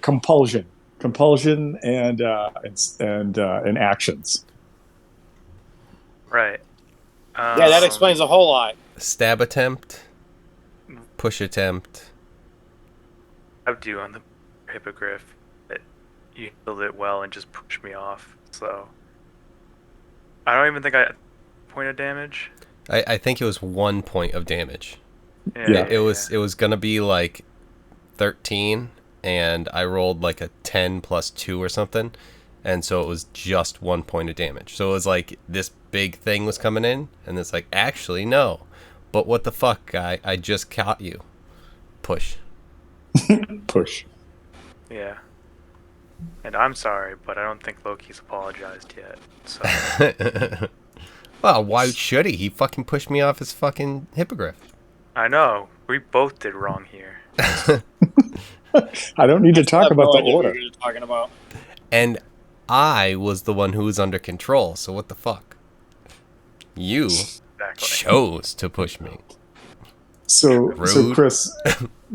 compulsion, and actions. Right. Yeah, that explains a whole lot. Stab attempt, push attempt. I do on the hippogriff. You handled it well and just pushed me off. So I don't even think I point of damage. I think it was 1 point of damage. Yeah. It was gonna be like 13, and I rolled like a 10 plus 2 or something, and so it was just 1 point of damage. So it was like this big thing was coming in, and it's like, actually no, but what the fuck, guy? I just caught you. Push. Push. Yeah. And I'm sorry, but I don't think Loki's apologized yet. So Well, why should he? He fucking pushed me off his fucking hippogriff. I know we both did wrong here. I don't need to talk about the order. What you're talking about. And I was the one who was under control, so what the fuck? You Exactly. chose to push me. So Rude. Chris,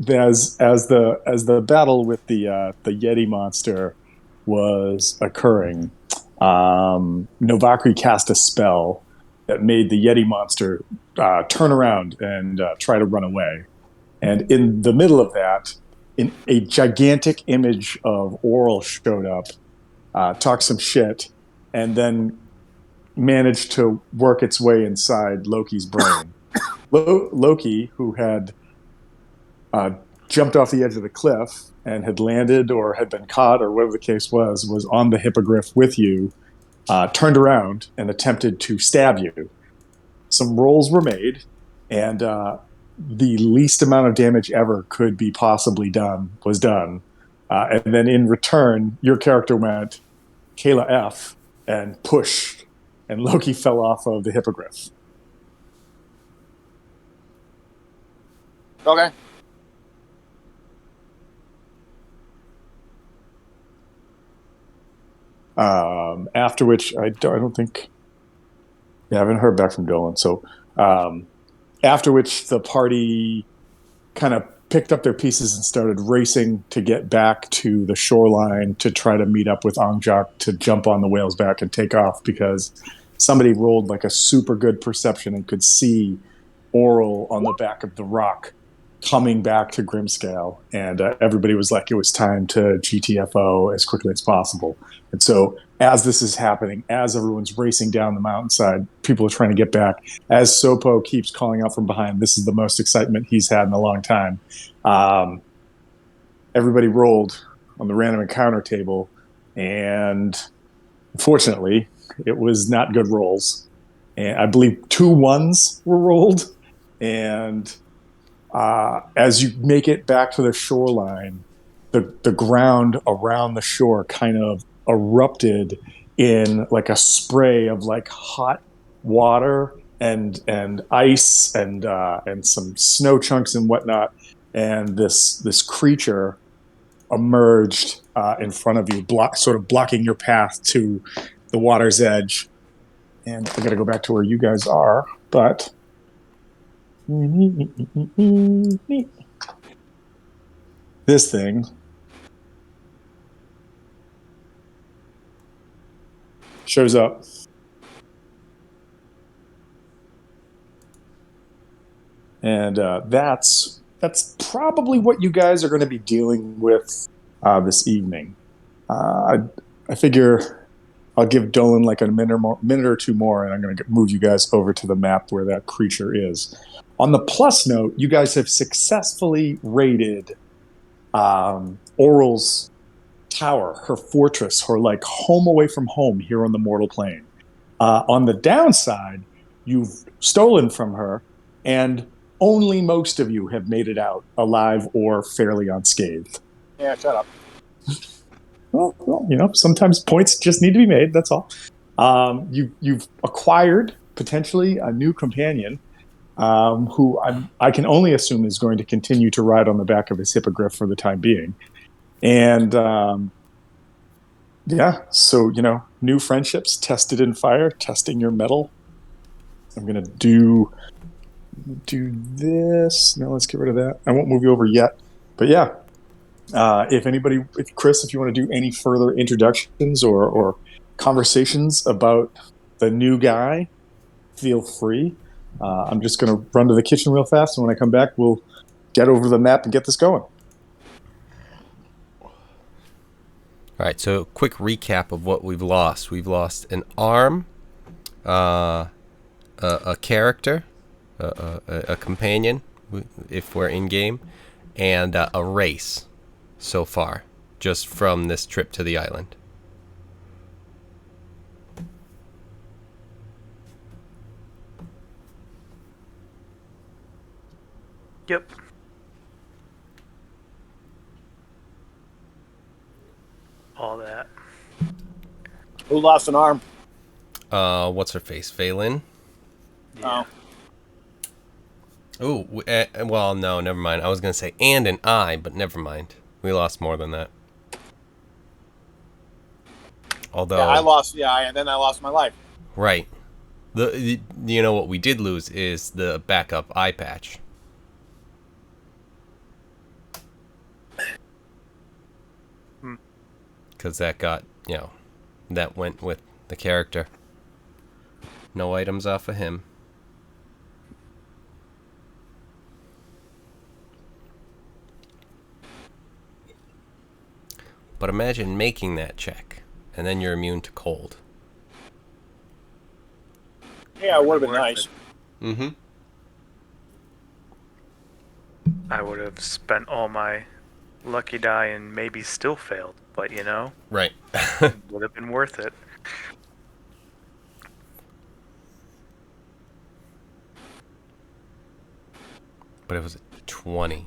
as the battle with the Yeti monster was occurring, Novakri cast a spell that made the Yeti monster turn around and try to run away. And in the middle of that, a gigantic image of Oral showed up, talked some shit, and then managed to work its way inside Loki's brain. Loki, who had jumped off the edge of the cliff and had landed or had been caught or whatever the case was on the hippogriff with you, turned around and attempted to stab you. Some rolls were made, and the least amount of damage ever could be possibly done was done. And then in return, your character went Kayla F and pushed, and Loki fell off of the hippogriff. Okay. After which, I don't think... Yeah, I haven't heard back from Dolan. So after which, the party kind of picked up their pieces and started racing to get back to the shoreline to try to meet up with Angjak to jump on the whale's back and take off, because somebody rolled like a super good perception and could see Oral on the back of the rock coming back to Grimscale, and everybody was like, it was time to GTFO as quickly as possible. And so as this is happening, as everyone's racing down the mountainside, people are trying to get back. As Sopo keeps calling out from behind, this is the most excitement he's had in a long time. Everybody rolled on the random encounter table, and unfortunately, it was not good rolls. And I believe 2 1s were rolled, and as you make it back to the shoreline, the ground around the shore kind of erupted in like a spray of like hot water and ice and some snow chunks and whatnot. And this creature emerged in front of you, sort of blocking your path to the water's edge. And I got to go back to where you guys are, but this thing shows up. And that's probably what you guys are going to be dealing with this evening. I figure I'll give Dolan like a minute or two more, and I'm going to move you guys over to the map where that creature is. On the plus note, you guys have successfully raided Oral's tower, her fortress, her like home away from home here on the mortal plane. On the downside, you've stolen from her, and only most of you have made it out alive or fairly unscathed. Yeah, shut up. Well, you know, sometimes points just need to be made. That's all. You've acquired potentially a new companion, who I can only assume is going to continue to ride on the back of his hippogriff for the time being. And yeah, so you know, new friendships tested in fire, testing your mettle. I'm gonna do this. No, let's get rid of that. I won't move you over yet. But yeah, if Chris, if you want to do any further introductions or conversations about the new guy, feel free. I'm just going to run to the kitchen real fast, and when I come back, we'll get over the map and get this going. All right, so quick recap of what we've lost. We've lost an arm, a character, a companion, if we're in game, and a race so far, just from this trip to the island. Yep. All that. Who lost an arm? What's her face? Phelan? Yeah. Oh. Ooh, well, no, never mind. I was going to say and an eye, but never mind. We lost more than that. Although... Yeah, I lost the eye, and then I lost my life. Right. You know what we did lose is the backup eye patch. Because that got, that went with the character. No items off of him. But imagine making that check, and then you're immune to cold. Yeah, it would have been nice. Mm-hmm. I would have spent all my lucky die and maybe still failed, but Right. would have been worth it. But it was a 20.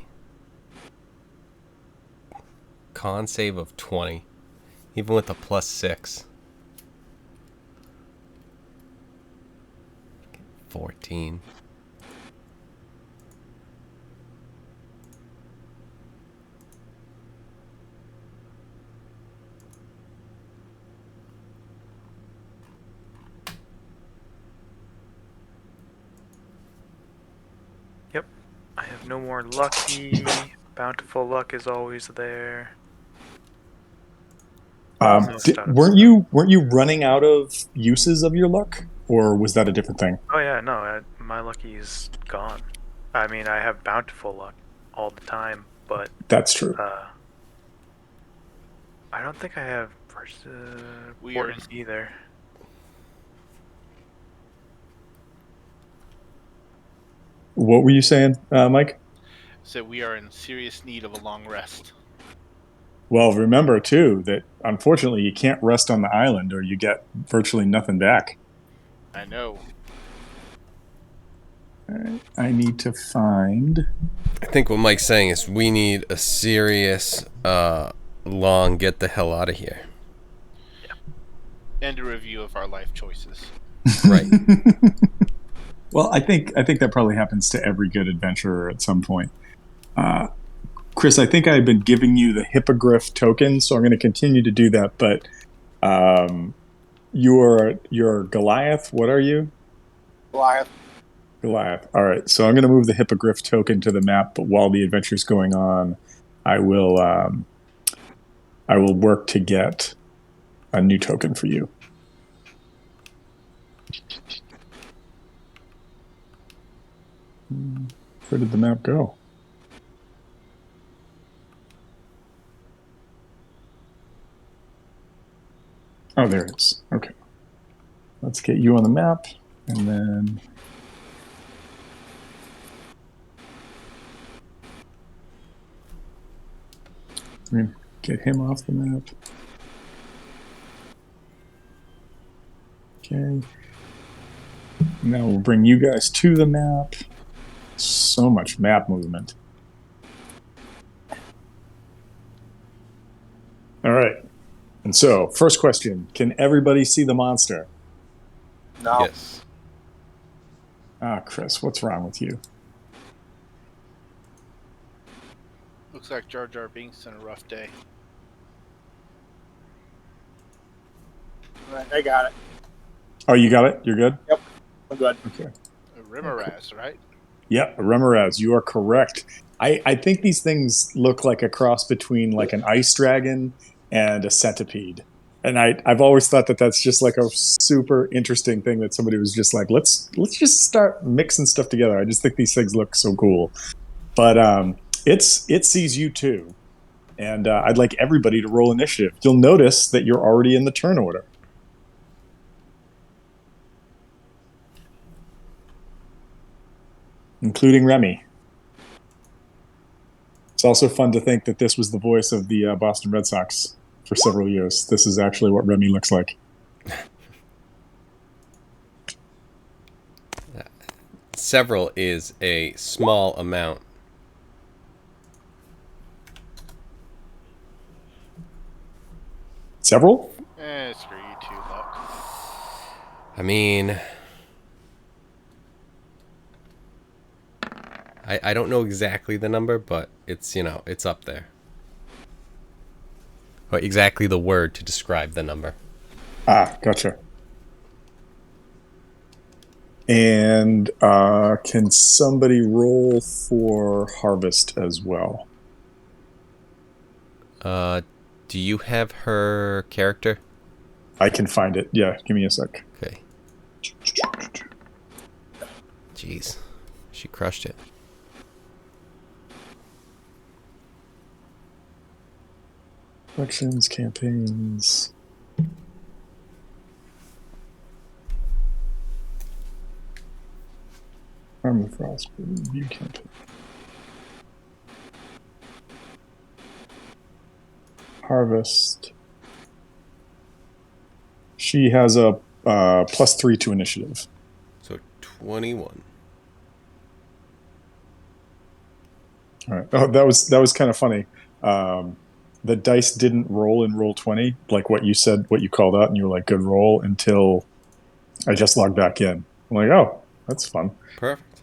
Con save of 20. Even with a +6. 14. Yep. I have no more lucky. Bountiful luck is always there. Weren't you running out of uses of your luck, or was that a different thing? Oh yeah, no, my lucky is gone. I mean, I have bountiful luck all the time, but That's true. I don't think I have Fortune either. What were you saying, Mike? So we are in serious need of a long rest. Well, remember too that unfortunately you can't rest on the island, or you get virtually nothing back. I know. All right, I need to find. I think what Mike's saying is we need a serious, long get the hell out of here. Yeah. And a review of our life choices. Right. Well, I think that probably happens to every good adventurer at some point. Chris, I think I've been giving you the hippogriff token, so I'm going to continue to do that. But you're Goliath. What are you? Goliath. Goliath. All right. So I'm going to move the hippogriff token to the map. But while the adventure's going on, I will work to get a new token for you. Where did the map go? Oh, there it is. Okay. Let's get you on the map, and then we're going to get him off the map. Okay. Now we'll bring you guys to the map. So much map movement. All right. And so, first question, can everybody see the monster? No. Yes. Chris, what's wrong with you? Looks like Jar Jar Binks on a rough day. All right, I got it. Oh, you got it? You're good? Yep, I'm good. Okay. A Rimaraz, right? Yeah, Remoraz, you are correct. I think these things look like a cross between like an ice dragon and a centipede. And I've always thought that that's just like a super interesting thing that somebody was just like, let's just start mixing stuff together. I just think these things look so cool. But it sees you too, and I'd like everybody to roll initiative. You'll notice that you're already in the turn order. Including Remy. It's also fun to think that this was the voice of the Boston Red Sox for several years. This is actually what Remy looks like. Several is a small amount. Several? Screw you too, Luck. I mean, I don't know exactly the number, but it's, it's up there. Or exactly the word to describe the number. Ah, gotcha. And can somebody roll for Harvest as well? Do you have her character? I can find it. Yeah, give me a sec. Okay. Jeez. She crushed it. Elections, campaigns. Army Frost review campaign. Harvest. She has a +3 to initiative. So 21. All right. Oh, that was kind of funny. The dice didn't roll in roll 20, like what you said, what you called out, and you were like, good roll, until I just logged back in. I'm like, oh, that's fun. Perfect.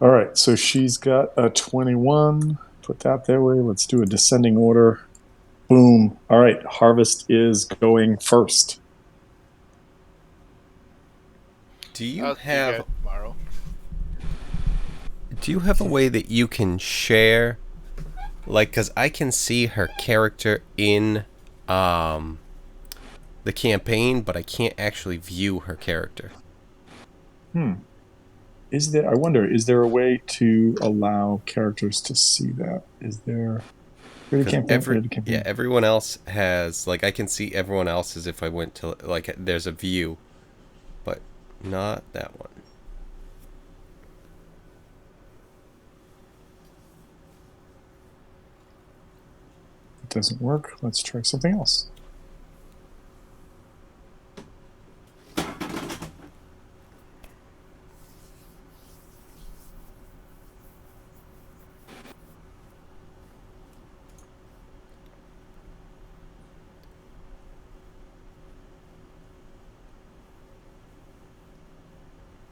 All right, so she's got a 21. Put that their way. Let's do a descending order. Boom. All right, Harvest is going first. Do you I'll see you have guys tomorrow. Do you have a way that you can share, like, because I can see her character in the campaign, but I can't actually view her character. I wonder, is there a way to allow characters to see that? Is there create a campaign, create a campaign? Yeah, everyone else has, like, I can see everyone else as if I went to, like, there's a view, but not that one. It doesn't work. Let's try something else.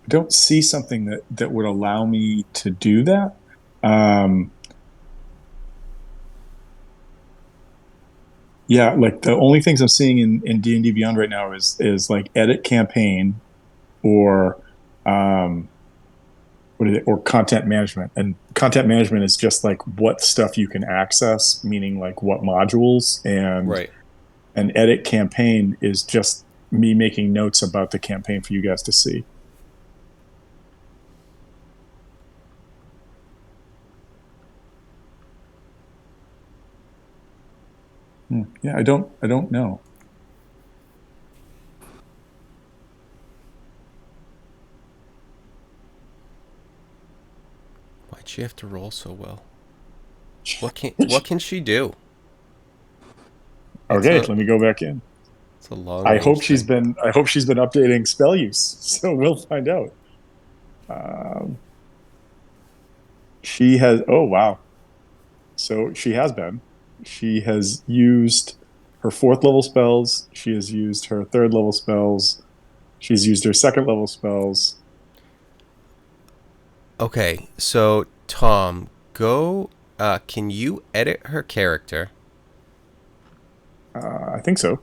I don't see something that would allow me to do that. Yeah, like the only things I'm seeing in D&D Beyond right now is like edit campaign or what is it, or content management. And content management is just like what stuff you can access, meaning like what modules, and Right. an edit campaign is just me making notes about the campaign for you guys to see. Yeah, I don't know. Why'd she have to roll so well? What can she do? Okay, let me go back in. It's a long. I hope she's thing. been updating spell use, so we'll find out. She has. Oh wow! So she has been. She has used her 4th level spells. She has used her 3rd level spells. She's used her 2nd level spells. Okay, so Tom, go. Can you edit her character? I think so.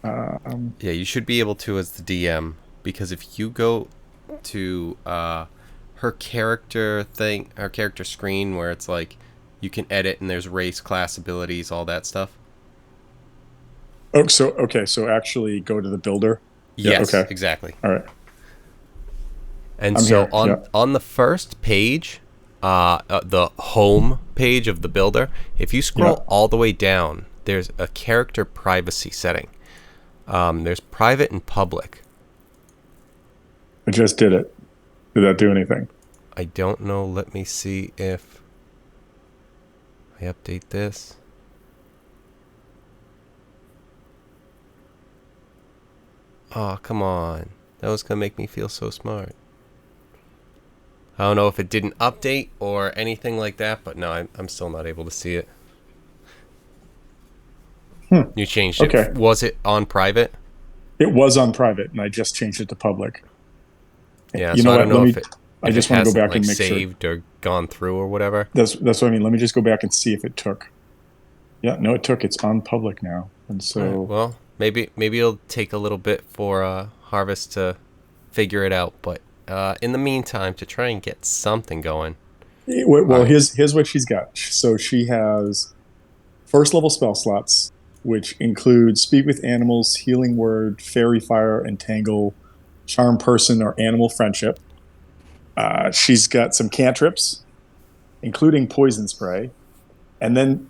Yeah, you should be able to as the DM, because if you go to her character thing, her character screen, where it's like you can edit and there's race, class, abilities, all that stuff? Oh, so okay, so actually go to the builder. Yeah, Yes, okay. exactly. All right. And I'm so here. on Yeah. on the first page, the home page of the builder, if you scroll Yeah. all the way down, there's a character privacy setting. There's private and public. I just did it. Did that do anything? I don't know. Let me see if I update this. Oh, come on. That was going to make me feel so smart. I don't know if it didn't update or anything like that, but no, I'm still not able to see it. You changed it. Okay. Was it on private? It was on private, and I just changed it to public. Yeah, You so know I what? don't know Let if me. it I if it just want to go hasn't back like and make sure. saved or gone through or whatever. That's what I mean. Let me just go back and see if it took. Yeah, no, it took. It's on public now, and All right, so well, maybe it'll take a little bit for Harvest to figure it out, but in the meantime, to try and get something going. well, All right. here's what she's got. So she has first level spell slots, which include speak with animals, healing word, fairy fire, entangle, charm person, or animal friendship. She's got some cantrips, including poison spray. And then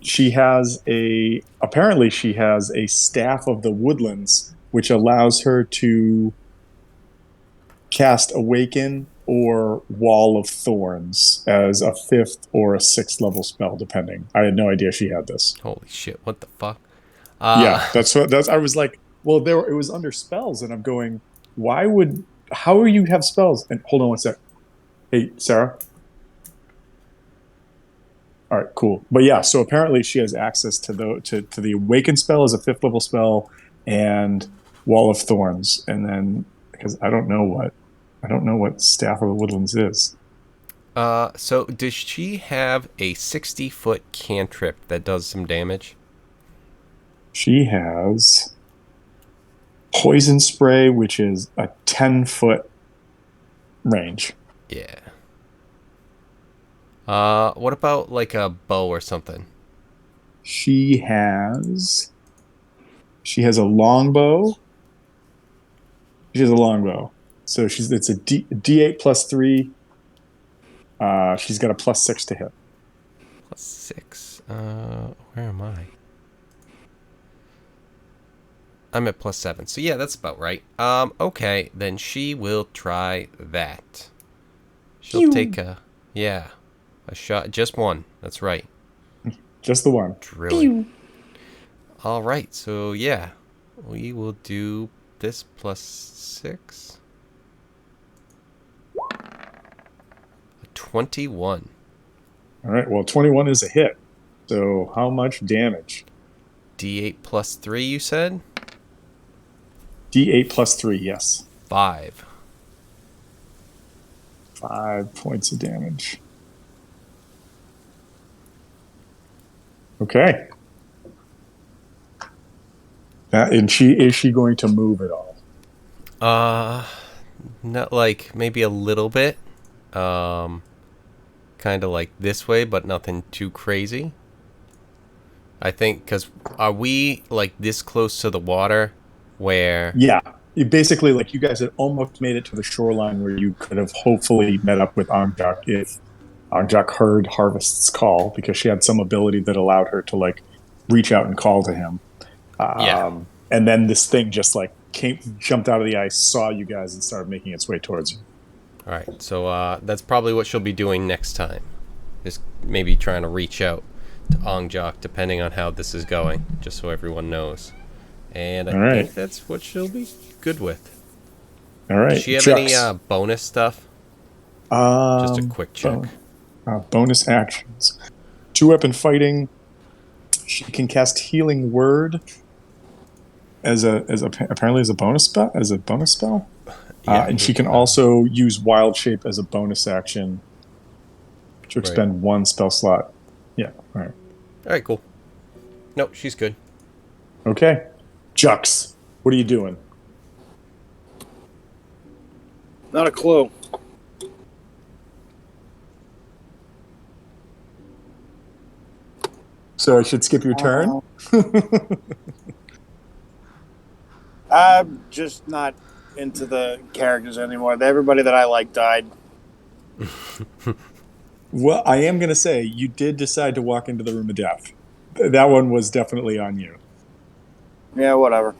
apparently she has a staff of the woodlands, which allows her to cast Awaken or Wall of Thorns as a 5th or a 6th level spell, depending. I had no idea she had this. Holy shit! What the fuck? Yeah, that's. I was like, well, it was under spells, and I'm going, how are you have spells? And hold on one sec. Hey, Sarah. All right, cool. But yeah, so apparently she has access to the Awaken spell as a 5th level spell and Wall of Thorns, and then because I don't know what Staff of the Woodlands is. So does she have a 60-foot cantrip that does some damage? She has Poison Spray, which is a 10-foot range. Yeah. What about like a bow or something? She has a longbow. She has a longbow. So it's a D8 plus 3. She's got a plus 6 to hit. Plus 6. Where am I? I'm at plus 7. So yeah, that's about right. Okay, then she will try that. She'll take a shot. Just one. That's right. Just the one. Really. All right. So yeah, we will do this plus 6. 21. All right. Well, 21 is a hit. So how much damage? D8 plus 3, you said? D8 plus 3, yes. 5. 5 points of damage. Okay. And is she going to move at all? Not like maybe a little bit. Kind of like this way, but nothing too crazy. I think, because are we like this close to the water where... Yeah. Basically, like you guys had almost made it to the shoreline where you could have hopefully met up with Angjak if Angjak heard Harvest's call, because she had some ability that allowed her to like reach out and call to him. Yeah. And then this thing just like jumped out of the ice, saw you guys, and started making its way towards you. All right, so that's probably what she'll be doing next time. Is maybe trying to reach out to Angjak, depending on how this is going, just so everyone knows. And I think that's what she'll be good with. All right. Does she have any bonus stuff? Just a quick check. Bonus actions. 2-weapon fighting. She can cast Healing Word apparently as a bonus spell. Yeah, and she can also use Wild Shape as a bonus action to expend 1 spell slot. Yeah. All right. All right. Cool. Nope, she's good. Okay. Jux, what are you doing? Not a clue. So I should skip your turn? I'm just not into the characters anymore. Everybody that I like died. Well, I am going to say you did decide to walk into the room of death. That one was definitely on you. Yeah, whatever.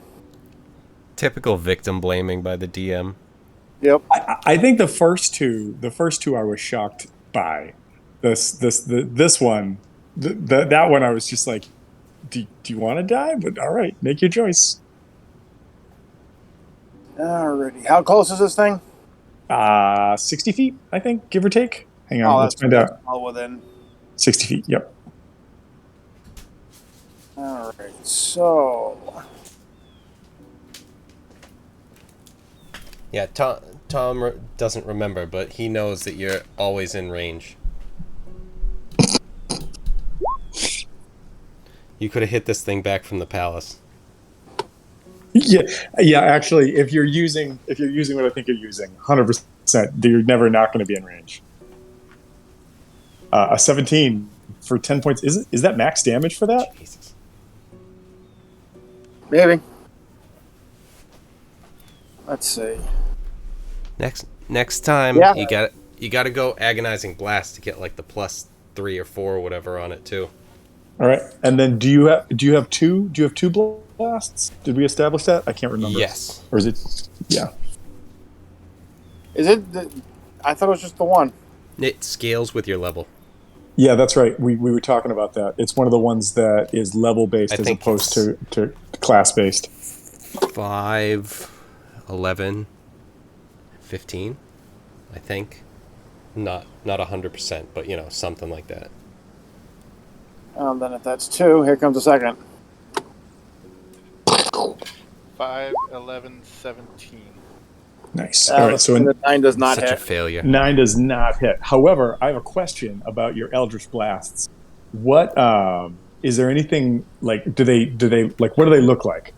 Typical victim blaming by the DM. Yep. I think the first two I was shocked by. This one, that one I was just like, do you want to die? But all right, make your choice. Alrighty. How close is this thing? 60 feet, I think, give or take. Hang on, Oh, let's find out. all within. 60 feet, yep. Alright, so Yeah, Tom doesn't remember, but he knows that you're always in range. You could have hit this thing back from the palace. Yeah. Actually, if you're using what I think you're using, 100%, you're never not going to be in range. A 17 for 10 points. Is that max damage for that? Jesus. maybe. Let's see. Next time, Yeah. you got to go agonizing blast to get like the +3 or 4 or whatever on it too. All right, and then do you have two blasts? Did we establish that? I can't remember. Yes. Or is it? Yeah. Is it? I thought it was just the one. It scales with your level. Yeah, that's right. We were talking about that. It's one of the ones that is level based as opposed to class based. 5, 11, 15, I think. Not 100%, but you know, something like that. Then if that's 2, here comes the second. 5, 11, 17. Nice. All right, so the 9 does not Such a hit. failure. 9 does not hit. However, I have a question about your Eldritch Blasts. What is there anything like? Do they like? What do they look like?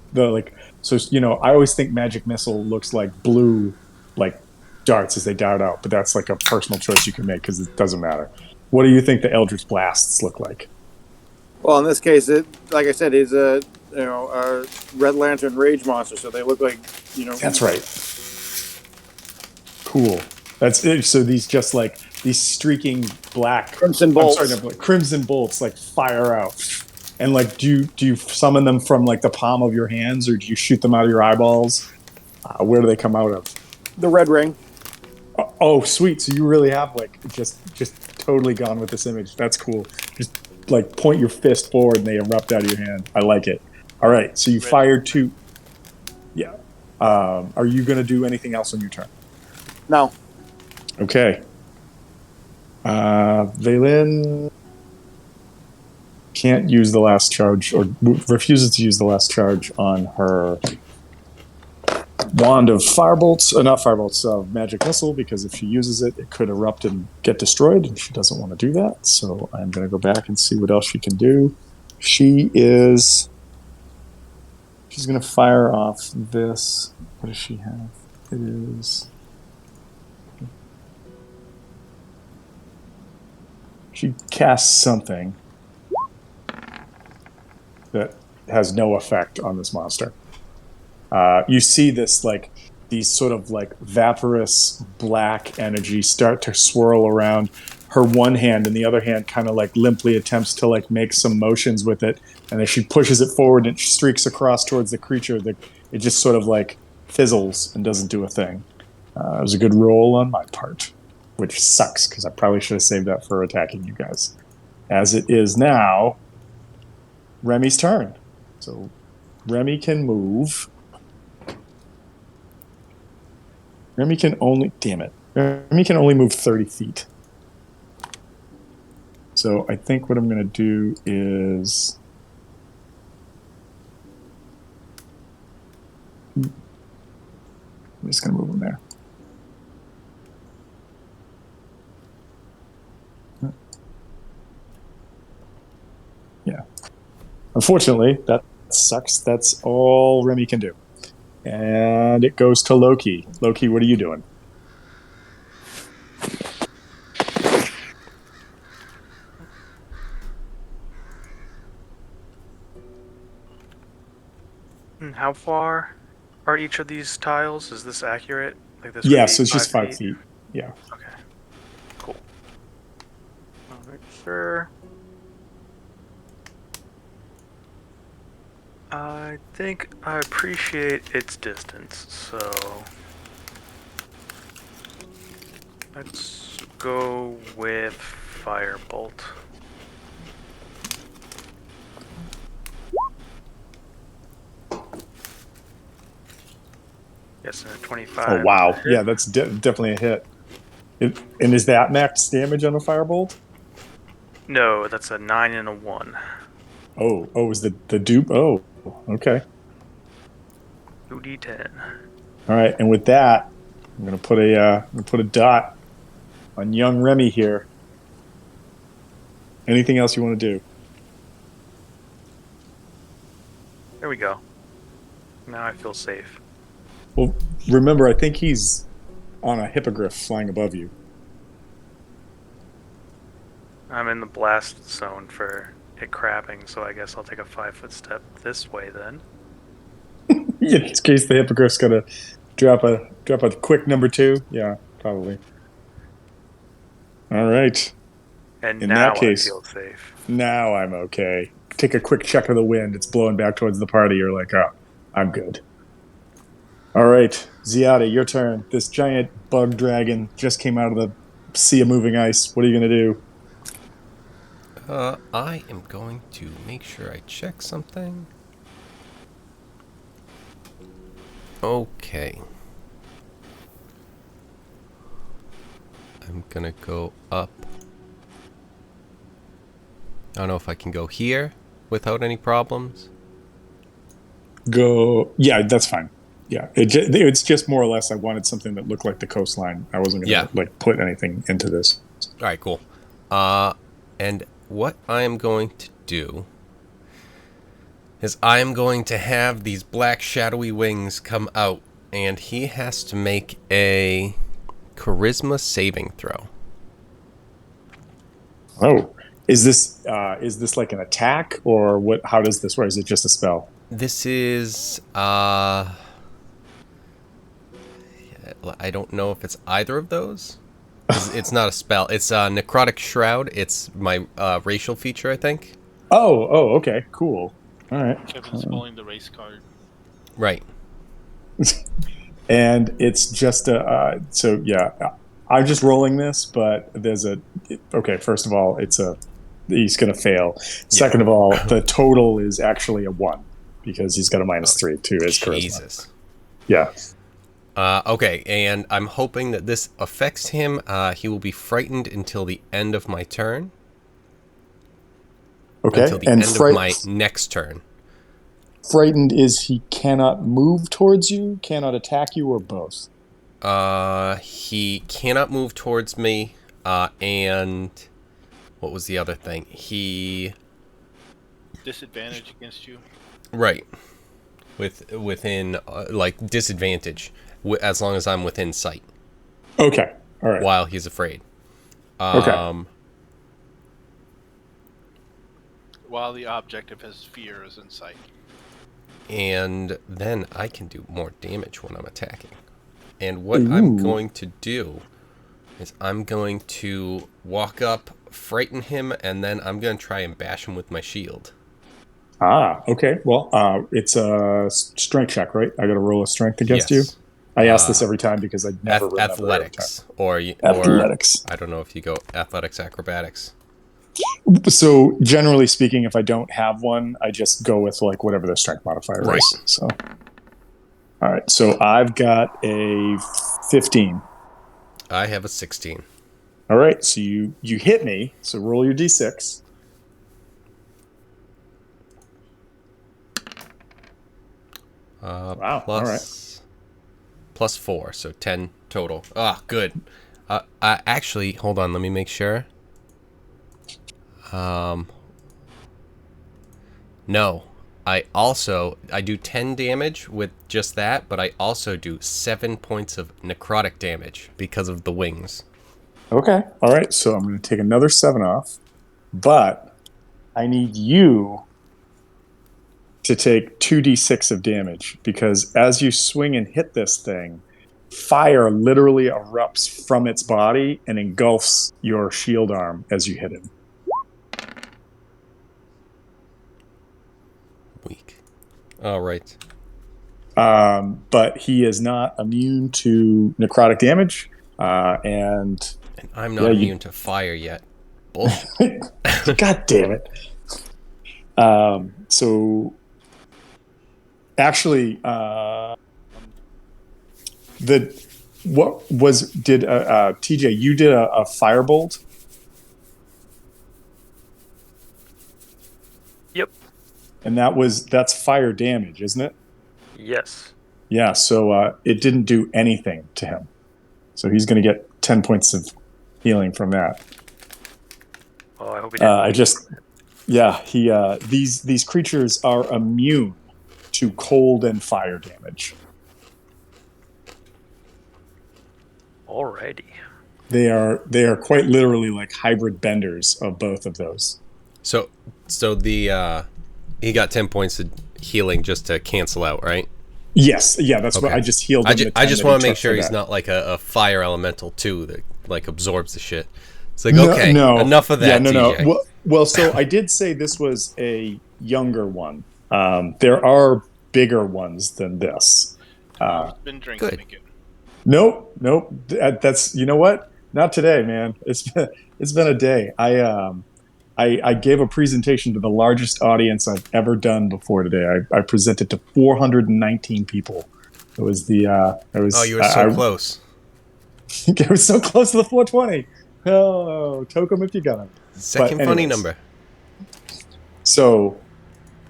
So I always think magic missile looks like blue, like darts as they dart out, but that's like a personal choice you can make because it doesn't matter. What do you think the Eldritch Blasts look like? Well, in this case, like I said, is a Red Lantern Rage monster, so they look like That's right. Cool. That's it. So these just like these streaking black Crimson bolts. I'm sorry, no, crimson bolts like fire out. And like, do you summon them from like the palm of your hands, or do you shoot them out of your eyeballs? Where do they come out of? The red ring. Oh, sweet. So you really have like just totally gone with this image. That's cool. Just like point your fist forward and they erupt out of your hand. I like it. All right. So you fired 2. Yeah. Are you going to do anything else on your turn? No. Okay. Valen can't use the last charge, or refuses to use the last charge on her wand of firebolts, not firebolts, of magic missile, because if she uses it, it could erupt and get destroyed, and she doesn't want to do that. So I'm going to go back and see what else she can do. She's going to fire off this. What does she have? It is... She casts something that has no effect on this monster. You see this like these sort of like vaporous black energy start to swirl around her one hand, and the other hand kind of like limply attempts to like make some motions with it. And as she pushes it forward and it streaks across towards the creature, it just sort of like fizzles and doesn't do a thing. It was a good roll on my part, which sucks because I probably should have saved that for attacking you guys. As it is now, Remy's turn. So Remy can move. Remy can only move 30 feet. So I think what I'm going to do is... I'm just going to move him there. Yeah. Unfortunately, that sucks. That's all Remy can do. And it goes to Loki. Loki, what are you doing? And how far are each of these tiles? Is this accurate? Like this would Yeah, be so it's 5 just 5 feet? feet. Yeah. Okay, cool. I'll make sure. I think I appreciate its distance, so let's go with Firebolt. Yes, a Oh 25 is a wow. hit. Yeah, that's definitely a hit. And is that max damage on a firebolt? No, that's a 9 and a 1. Oh, is the dupe? Oh, okay. 2d10. All right. And with that, I'm gonna put a dot on young Remy here. Anything else you want to do? There we go. Now I feel safe. Well, remember, I think he's on a hippogriff flying above you. I'm in the blast zone for it crapping, so I guess I'll take a 5-foot step this way then. In case the hippogriff's gonna drop a quick number 2. Yeah, probably. All right. And In that now I case, feel safe. now I'm okay. Take a quick check of the wind. It's blowing back towards the party. You're like, oh, I'm good. All right, Ziada, your turn. This giant bug dragon just came out of the sea of moving ice. What are you gonna do? I am going to make sure I check something. Okay. I'm gonna go up. I don't know if I can go here without any problems. Go. Yeah, that's fine. Yeah, it's just more or less. I wanted something that looked like the coastline. I wasn't Yeah. gonna like put anything into this. All right, cool. And what I am going to do is I am going to have these black shadowy wings come out, and he has to make a charisma saving throw. Oh, is this like an attack or what? How does this work? Is it just a spell? This is I don't know if it's either of those. It's not a spell. It's a necrotic shroud. It's my racial feature, I think. Okay, cool. All right. Kevin's pulling the race card. Right. And it's just a so yeah. I'm just rolling this, but there's a okay. First of all, he's gonna fail. Second of all, the total is actually a 1 because he's got a -3 to his charisma. Jesus. Yeah. Okay, and I'm hoping that this affects him. He will be frightened until the end of my turn. Okay. Until the And end of my next turn. frightened is he cannot move towards you, cannot attack you, or both. He cannot move towards me. And what was the other thing? Disadvantage against you. Right. Within like disadvantage as long as I'm within sight Okay. All right. while he's afraid. Okay. While the object of his fear is in sight. And then I can do more damage when I'm attacking. And what I'm going to do is I'm going to walk up, frighten him, and then I'm going to try and bash him with my shield. Okay. Well, it's a strength check, right? I got to roll a strength against you. Yes. I ask this every time because I never remember Athletics. Athletics. Or I don't know if you go athletics, acrobatics. So generally speaking, if I don't have one, I just go with like whatever the strength modifier is. So, all right. So I've got a 15. I have a 16. All right. So you hit me. So roll your d6. Wow. All right. Plus 4, so 10 total. Ah, good. Actually, hold on. Let me make sure. No. I do 10 damage with just that, but I also do 7 points of necrotic damage because of the wings. Okay. All right. So I'm going to take another 7 off, but I need you to take 2d6 of damage because as you swing and hit this thing, fire literally erupts from its body and engulfs your shield arm as you hit him. Weak. All right. But he is not immune to necrotic damage, and I'm not immune to fire yet. Bullshit. God damn it. So actually, TJ, you did a firebolt? Yep. And that's fire damage, isn't it? Yes. Yeah, so it didn't do anything to him. So he's going to get 10 points of healing from that. Well, I hope he didn't. These creatures are immune to cold and fire damage. Alrighty. They are quite literally like hybrid benders of both of those. So the he got 10 points of healing just to cancel out, right? Yes, yeah, that's what I just healed him. I just want to make sure he's not like a fire elemental too that like absorbs the shit. It's like enough of that. Yeah, TJ. Well, so I did say this was a younger one. There are bigger ones than this. I've been drinking again. Nope. That's, you know what? Not today, man. It's been a day. I gave a presentation to the largest audience I've ever done before today. I presented to 419 people. It was the Oh, you were so close. I was so close to the 420. Oh, toke 'em if you got 'em. Second funny number. So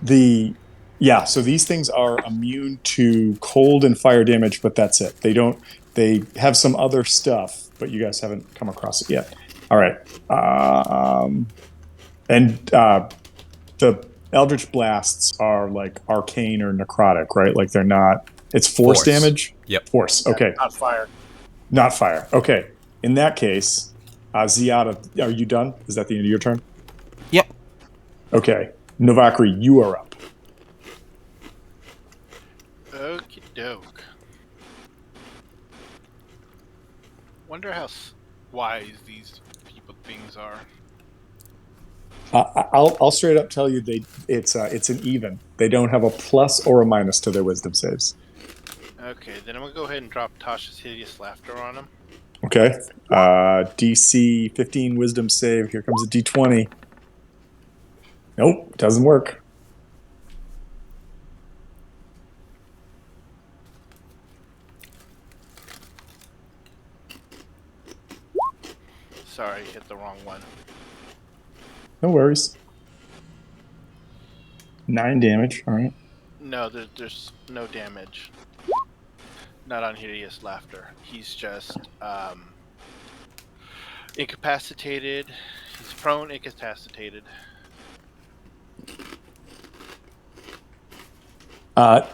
so these things are immune to cold and fire damage, but that's it. They have some other stuff, but you guys haven't come across it yet. All right. The Eldritch Blasts are like arcane or necrotic, right? Like they're not... It's force damage? Yep. Force, okay. Not fire. Not fire. Okay. In that case, Ziada, are you done? Is that the end of your turn? Yep. Okay. Novakri, you are up. Okie doke. Wonder how wise these things are. I'll straight up tell you it's an even. They don't have a plus or a minus to their wisdom saves. Okay, then I'm gonna go ahead and drop Tasha's hideous laughter on him. Okay. DC 15 wisdom save. Here comes a D20. Nope, doesn't work. Sorry, hit the wrong one. No worries. 9 damage. All right. No, there's no damage. Not on hideous laughter. He's just incapacitated. He's prone, incapacitated.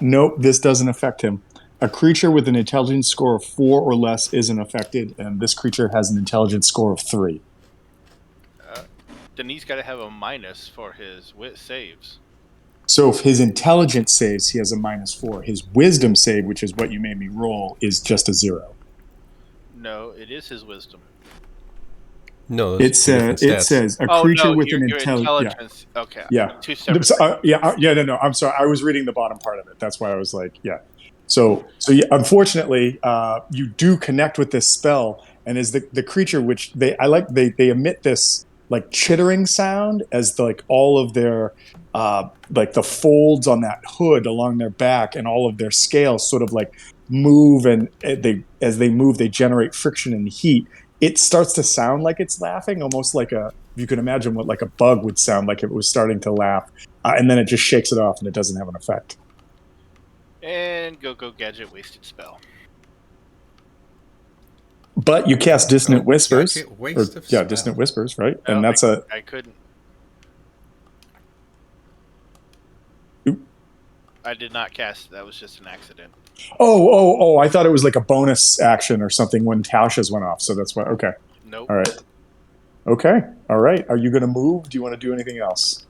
Nope, this doesn't affect him. A creature with an intelligence score of 4 or less isn't affected, and this creature has an intelligence score of 3. Then he's got to have a minus for his wit saves. So if his intelligence saves, he has a -4. His wisdom save, which is what you made me roll, is just a 0. No, it is his wisdom. No, it says a creature with an intelligence. Yeah. Okay. Yeah. Two separate. No. I'm sorry. I was reading the bottom part of it. That's why I was like, yeah. So yeah, unfortunately, you do connect with this spell, and as the creature, which they emit this like chittering sound as like all of their like the folds on that hood along their back and all of their scales sort of like move, and as they move, they generate friction and heat. It starts to sound like it's laughing, almost like you can imagine what like a bug would sound like if it was starting to laugh, and then it just shakes it off and it doesn't have an effect. And go gadget wasted spell. But you cast Dissonant Whispers. Spell. Dissonant Whispers, right? No, And that's I couldn't. Oop. I did not cast. That was just an accident. Oh! I thought it was like a bonus action or something when Tasha's went off. So that's why. Okay. Nope. All right. Okay. All right. Are you going to move? Do you want to do anything else?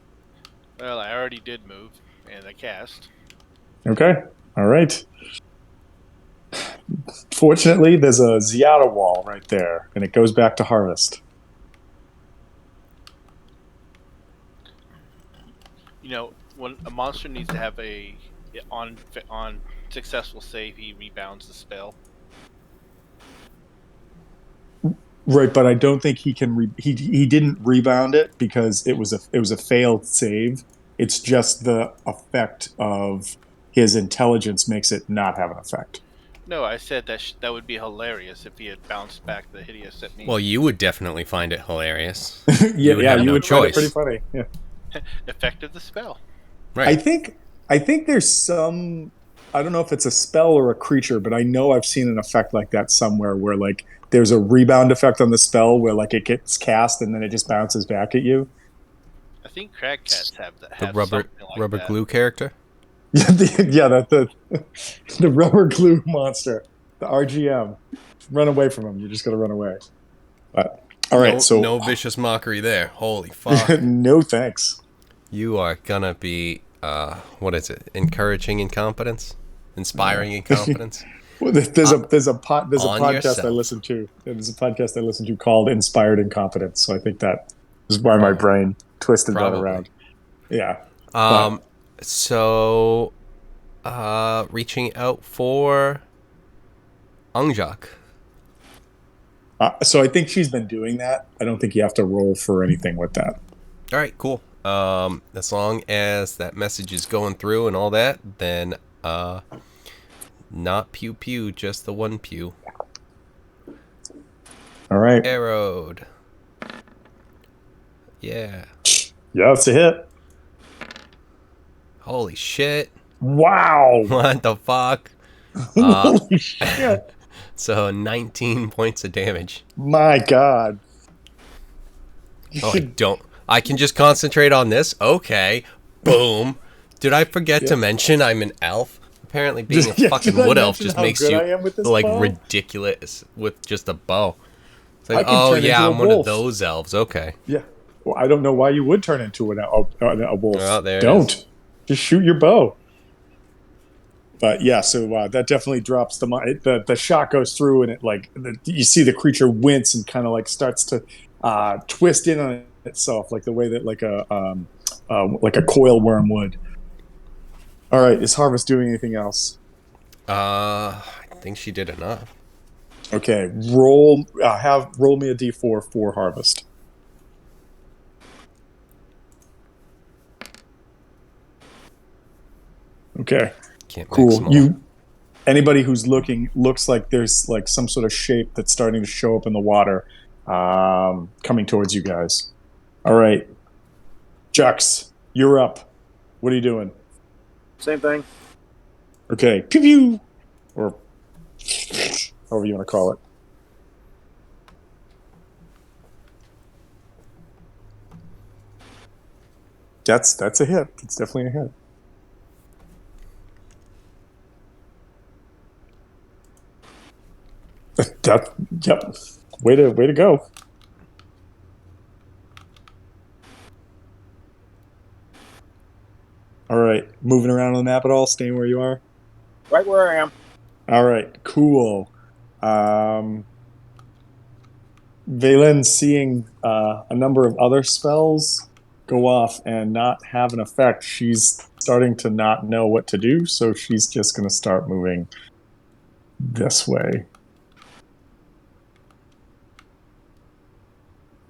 Well, I already did move, and I cast. Okay. All right. Fortunately, there's a Ziada wall right there, and it goes back to Harvest. You know, when a monster needs to have a on successful save, he rebounds the spell. Right, but I don't think he can. He didn't rebound it because it was a failed save. It's just the effect of his intelligence makes it not have an effect. No, I said that would be hilarious if he had bounced back the hideous at me. Well, you would definitely find it hilarious. Yeah, You would yeah, have you no would find it pretty choice. funny. Yeah, Effect of the spell. I Right. think I think there's some. I don't know if it's a spell or a creature, but I know I've seen an effect like that somewhere where like there's a rebound effect on the spell where like it gets cast and then it just bounces back at you. I think crag cats have The have rubber something like rubber that. glue character. Yeah, the rubber glue monster, the RGM. Run away from him. You're just gonna run away. But all right, No so vicious mockery there. Holy fuck. no thanks. You are gonna be what is it? Encouraging incompetence? Inspiring incompetence? Well, there's a On podcast I yourself. listen to. There's a podcast I listen to called Inspired Incompetence. So I think that is why my brain twisted that Probably. around. Yeah, Um but so reaching out for Angjak. so I think she's been doing that. I don't think you have to roll for anything with that. All right, cool. As long as that message is going through and all that, then not pew pew, just the one pew. All right. Arrowed. Yeah. Yeah, it's a hit. Holy shit. Wow. What the fuck? Holy shit. So 19 points of damage. My God. You Oh, should- I can just concentrate on this? Okay. Boom. Did I forget to Yeah. mention I'm an elf? Apparently being a Yeah, fucking did I wood elf mention just how makes good you I am with this like bow? ridiculous with just a bow. It's I like, can oh turn yeah, into a I'm one of wolf. those elves. Okay. Yeah. Well, I don't know why you would turn into a wolf. Well, there it don't. is. Just shoot your bow. But yeah, so that definitely drops the shot goes through and it like you see the creature wince and kind of like starts to twist in on itself like the way that like a coil worm would. All right, is Harvest doing anything else? I think she did enough. Okay, roll me a d4 for Harvest. Okay, Can't make cool. small. Anybody who's looking looks like there's like some sort of shape that's starting to show up in the water, coming towards you guys. All right, Jux, you're up. What are you doing? Same thing. Okay, pew pew, or however you want to call it. That's a hit. It's definitely a hit. Yep. Way to go. All right, moving around on the map at all? Staying where you are? Right where I am. All right, cool. Valen seeing a number of other spells go off and not have an effect, she's starting to not know what to do, so she's just going to start moving this way.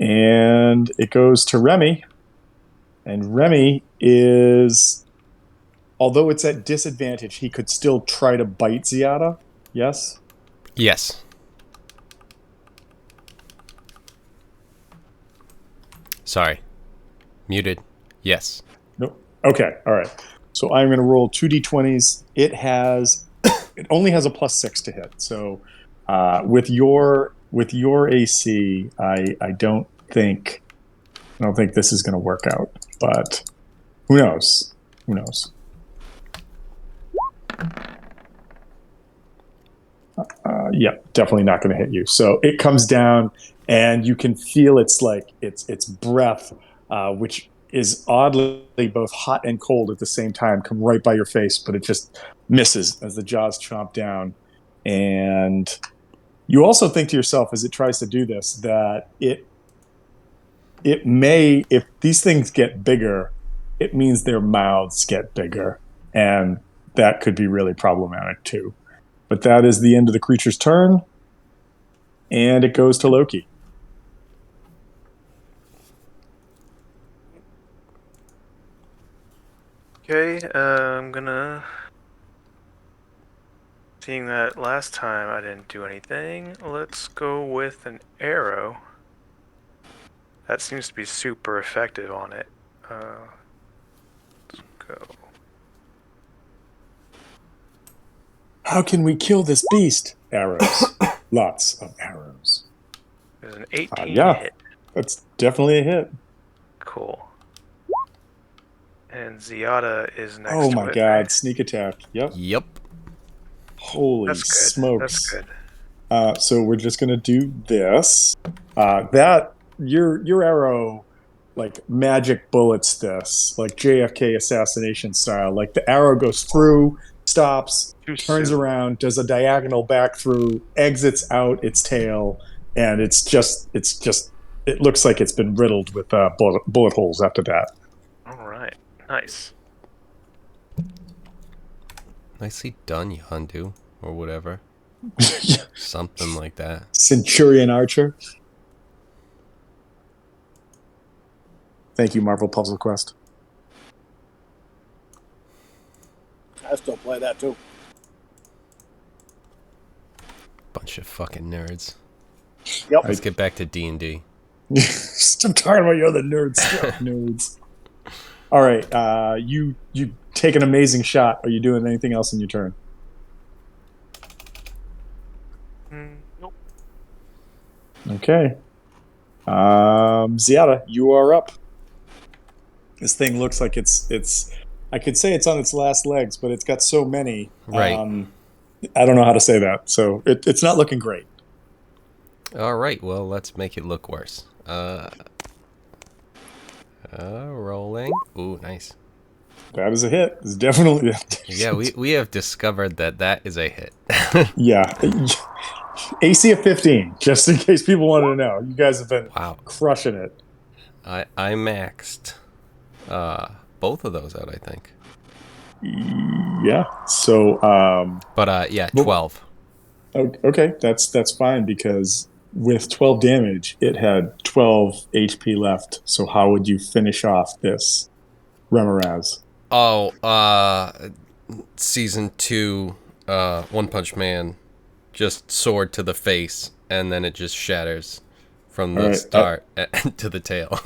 And it goes to Remy. And Remy is, although it's at disadvantage, he could still try to bite Ziada. Yes? Yes. Sorry. Muted. Yes. No. Okay. All right. So I'm going to roll 2d20s. It only has a +6 to hit. So with your AC, I don't think this is going to work out. But who knows? Who knows? Yeah, definitely not going to hit you. So it comes down, and you can feel its breath, which is oddly both hot and cold at the same time, come right by your face, but it just misses as the jaws chomp down. And you also think to yourself as it tries to do this that it may, if these things get bigger, it means their mouths get bigger, and that could be really problematic too. But that is the end of the creature's turn, and it goes to Loki. Okay, I'm gonna. Seeing that last time I didn't do anything, let's go with an arrow. That seems to be super effective on it. Let's go. How can we kill this beast? Arrows. Lots of arrows. There's an 18 Yeah, hit. that's definitely a hit. Cool. And Ziada is next Oh to my it, god, right? sneak attack. Yep. Yep. Holy That's good. smokes. That's good. So we're just gonna do this. That your arrow like magic bullets this, like JFK assassination style. Like the arrow goes through, stops, Too turns soon. around, does a diagonal back through, exits out its tail, and it's just it looks like it's been riddled with bullet holes after that. All right. Nice. Nicely done, Yondu, or whatever. Something like that. Centurion Archer. Thank you, Marvel Puzzle Quest. I still play that too. Bunch of fucking nerds. Yep. Let's get back to D&D. Stop talking about your other nerd stuff, nerds. All right, you take an amazing shot. Are you doing anything else in your turn? Nope. Okay. Ziada, you are up. This thing looks like it's. I could say it's on its last legs, but it's got so many. Right. I don't know how to say that, so it's not looking great. All right, well, let's make it look worse. Rolling. Ooh, nice. That is a hit. It's definitely. Yeah, we have discovered that is a hit. Yeah. AC of 15, just in case people wanted to know. You guys have been Wow. crushing it. I maxed both of those out, I think. Yeah. So, But yeah, 12. okay, that's fine because with 12 damage, it had 12 HP left. So how would you finish off this Remoraz? Oh, season 2, One Punch Man, just sword to the face, and then it just shatters from the All right, start to the tail.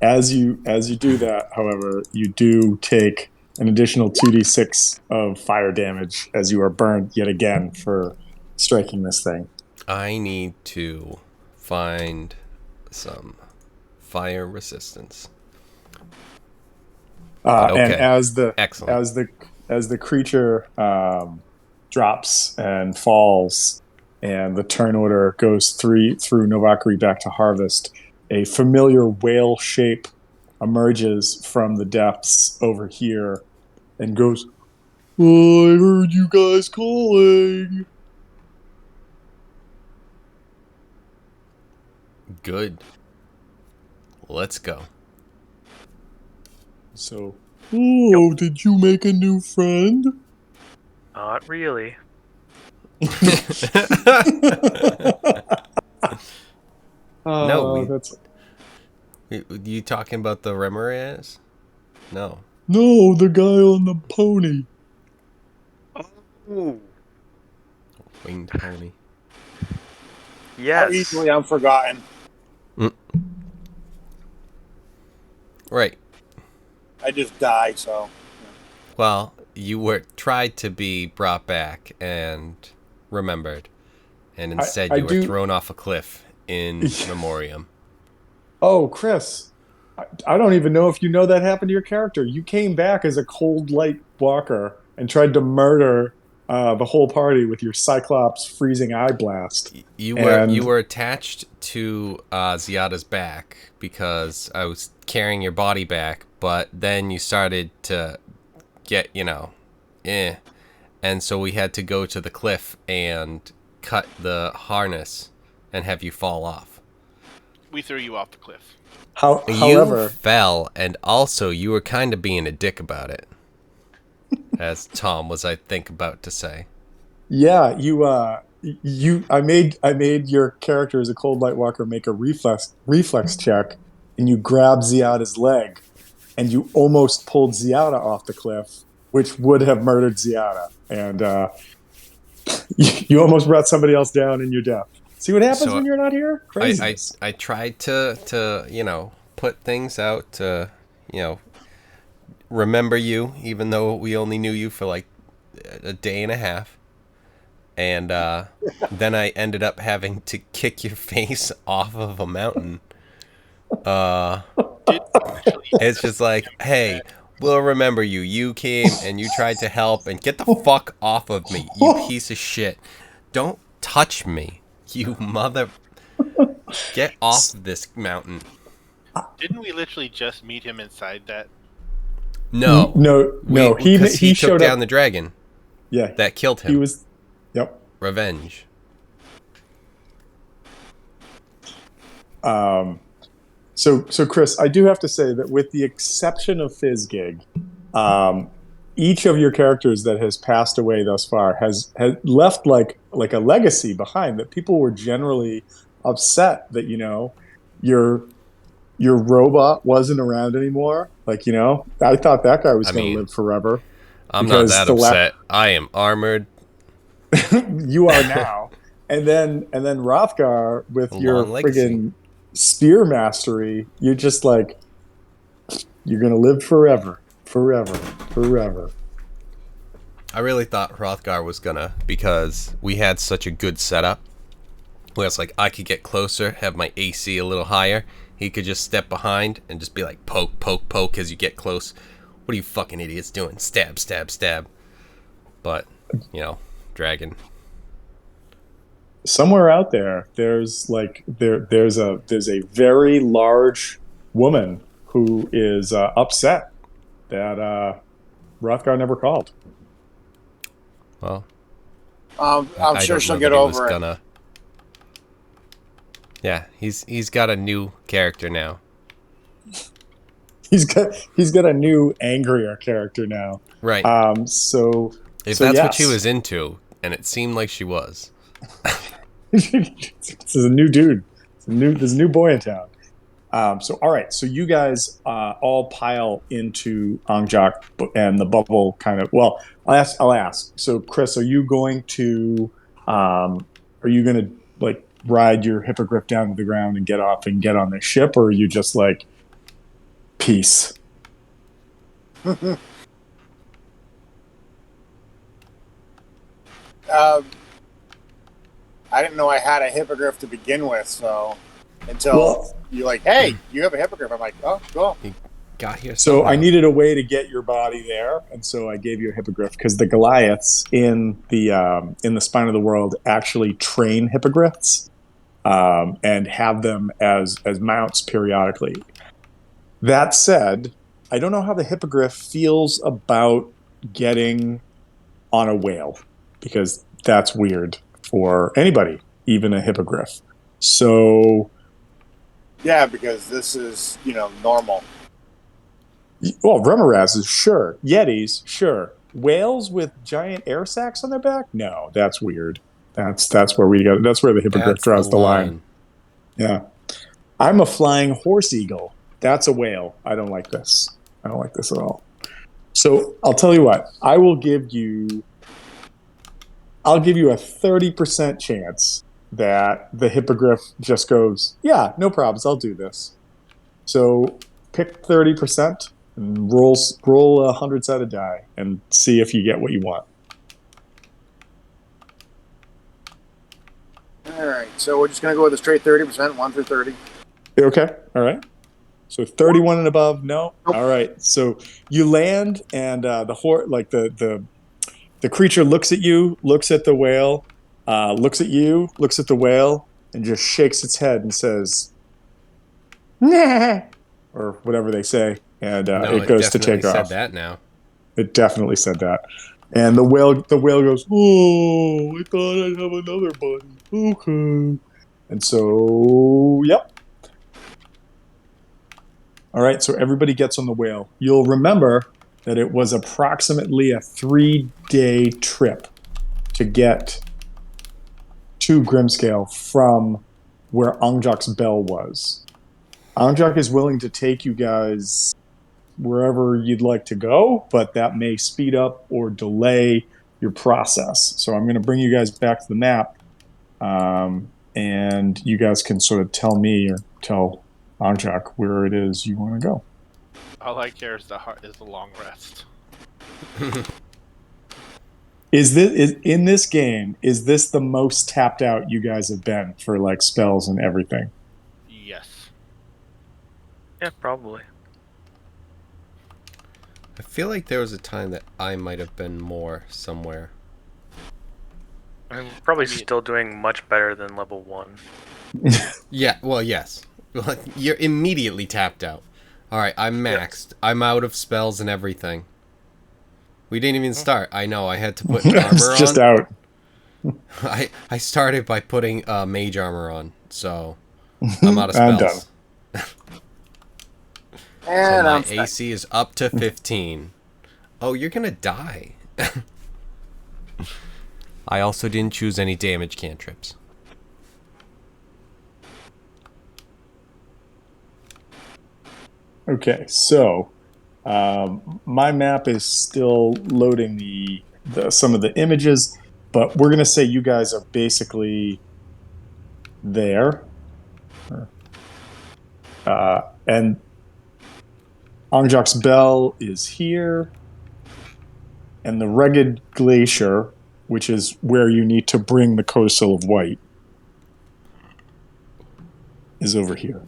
As you do that, however, you do take an additional 2d6 of fire damage as you are burned yet again for striking this thing. I need to find some fire resistance. Okay. And as the Excellent. as the creature drops and falls, and the turn order goes through Novakari back to Harvest, a familiar whale shape emerges from the depths over here and goes, "Oh, I heard you guys calling." Good. Let's go. So, oh, did you make a new friend? Not really. No, that's you talking about the Remoraz? No. no, the guy on the pony. Ooh. Winged pony. How Yes. easily I'm forgotten. Right. I just die, so. Well, you were tried to be brought back and remembered, and instead you were thrown off a cliff in memoriam. Oh, Chris, I don't even know if you know that happened to your character. You came back as a cold light walker and tried to murder the whole party with your Cyclops freezing eye blast. You And were attached to Ziada's back because I was carrying your body back, but then you started to get, and so we had to go to the cliff and cut the harness and have you fall off. We threw you off the cliff. however, You fell, and also you were kind of being a dick about it, as Tom was, I think, about to say. yeah, I made your character as a cold light walker make a reflex check, and you grabbed Ziada's leg, and you almost pulled Ziada off the cliff, which would have murdered Ziada, and you almost brought somebody else down in your death. See what happens So when you're not here? I Craziness. I tried to put things out to remember you, even though we only knew you for like a day and a half, and then I ended up having to kick your face off of a mountain. Did actually It's just like, hey, we'll remember you. You came and you tried to help, and get the fuck off of me, you piece of shit. Don't touch me, you mother. Get off this mountain. didn't we literally just meet him inside that? No. No. Because he took showed down up. the dragon Yeah, that killed him. he was. Yep. Revenge. So Chris, I do have to say that with the exception of Fizzgig, each of your characters that has passed away thus far has left like a legacy behind that people were generally upset that your robot wasn't around anymore. Like I thought that guy was I going to mean, live forever. I'm not Because that the upset. I am armored. You are now, and then Rothgar with A your long legacy. friggin' spear mastery, you're just like you're gonna live forever, forever. I really thought Hrothgar was gonna, because we had such a good setup. Where it's like I could get closer, have my AC a little higher. He could just step behind and just be like, poke, poke, poke as you get close. What are you fucking idiots doing? Stab, stab, stab. But, dragon. Somewhere out there's a very large woman who is upset that Rothgar never called. Well, I'm I sure don't she'll know get that he was over it. gonna. Yeah, he's got a new character now. He's got a new angrier character now. Right. So If so that's what she yes. was into, and it seemed like she was. This is a new dude. There's a new boy in town. So all right. So you guys all pile into Angjak, and the bubble kind of. Well, I'll ask. So Chris, are you going to like ride your hippogriff down to the ground and get off and get on the ship, or are you just like peace? I didn't know I had a hippogriff to begin with, so until Well, you're like, "Hey, you have a hippogriff," I'm like, "Oh, cool." Got here. so I somehow. needed a way to get your body there, and so I gave you a hippogriff because the Goliaths in the spine of the world actually train hippogriffs and have them as mounts periodically. That said, I don't know how the hippogriff feels about getting on a whale because that's weird for anybody, even a hippogriff. So, Yeah, because this is normal. well, Remoraz is sure. Yetis, sure. Whales with giant air sacs on their back? No, that's weird. That's where we go. That's where the hippogriff That's draws the line. Yeah. I'm a flying horse eagle. That's a whale. I don't like this. I don't like this at all. So I'll tell you what. I'll give you a 30% chance that the hippogriff just goes, yeah, no problems. I'll do this. So pick 30% and roll 100-sided die and see if you get what you want. All right, so we're just gonna go with a straight 30%, 1 through 30. Okay. All right. So 31 and above, no. Nope. All right. So you land, and the horse, like the The creature looks at you, looks at the whale, looks at you, looks at the whale, and just shakes its head and says, "Nah," or whatever they say, and No, it it goes to definitely take said off. that now. It definitely said that. And the whale goes, "Oh, I thought I'd have another buddy." Okay. And so, yep. All right, so everybody gets on the whale. You'll remember that it was approximately a 3-day trip to get to Grimscale from where Angjak's bell was. Angjak is willing to take you guys wherever you'd like to go, but that may speed up or delay your process. So I'm going to bring you guys back to the map, and you guys can sort of tell me or tell Angjak where it is you want to go. All I care is the long rest. In this game? Is this the most tapped out you guys have been for like spells and everything? Yes. Yeah, probably. I feel like there was a time that I might have been more somewhere. I mean, we're probably still doing much better than level 1. Yeah, well, yes. You're immediately tapped out. Alright, I'm maxed. I'm out of spells and everything. We didn't even start. I know, I had to put armor It's on. just out. I started by putting mage armor on, so I'm out of I'm spells. done. So And my I'm stuck. AC is up to 15. Oh, you're gonna die. I also didn't choose any damage cantrips. Okay, so my map is still loading the some of the images, but we're gonna say you guys are basically there, and Angjak's Bell is here, and the Rugged Glacier, which is where you need to bring the Codicil of White, is over here.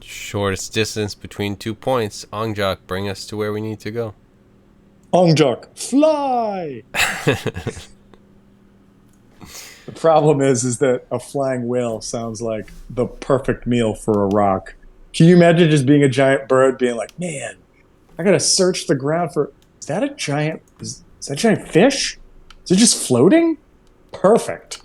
Shortest distance between 2 points. Angjak, bring us to where we need to go. Angjak, fly! The problem is that a flying whale sounds like the perfect meal for a rock. Can you imagine just being a giant bird being like, man, I gotta search the ground for, is that a giant, is that a giant fish? Is it just floating? Perfect.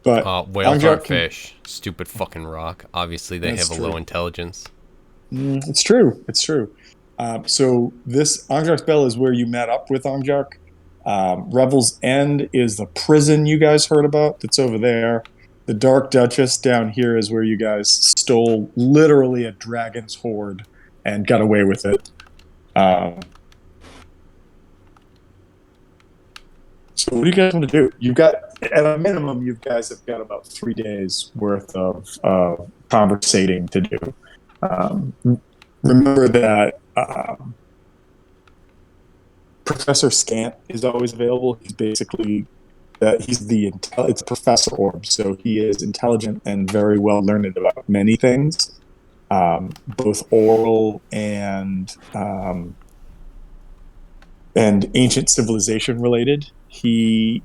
But Whales Angjak aren't can- fish. Stupid fucking rock. Obviously, they That's have a true. low intelligence. It's true. It's true. So this Angjak's Bell is where you met up with Angjak. Revel's End is the prison you guys heard about. That's over there. The Dark Duchess down here is where you guys stole literally a dragon's hoard and got away with it. So what do you guys want to do? You've got, at a minimum, you guys have got about 3 days worth of conversating to do. Remember that Professor Scant is always available. He's basically it's a professor orb, so he is intelligent and very well learned about many things, both oral and ancient civilization related. He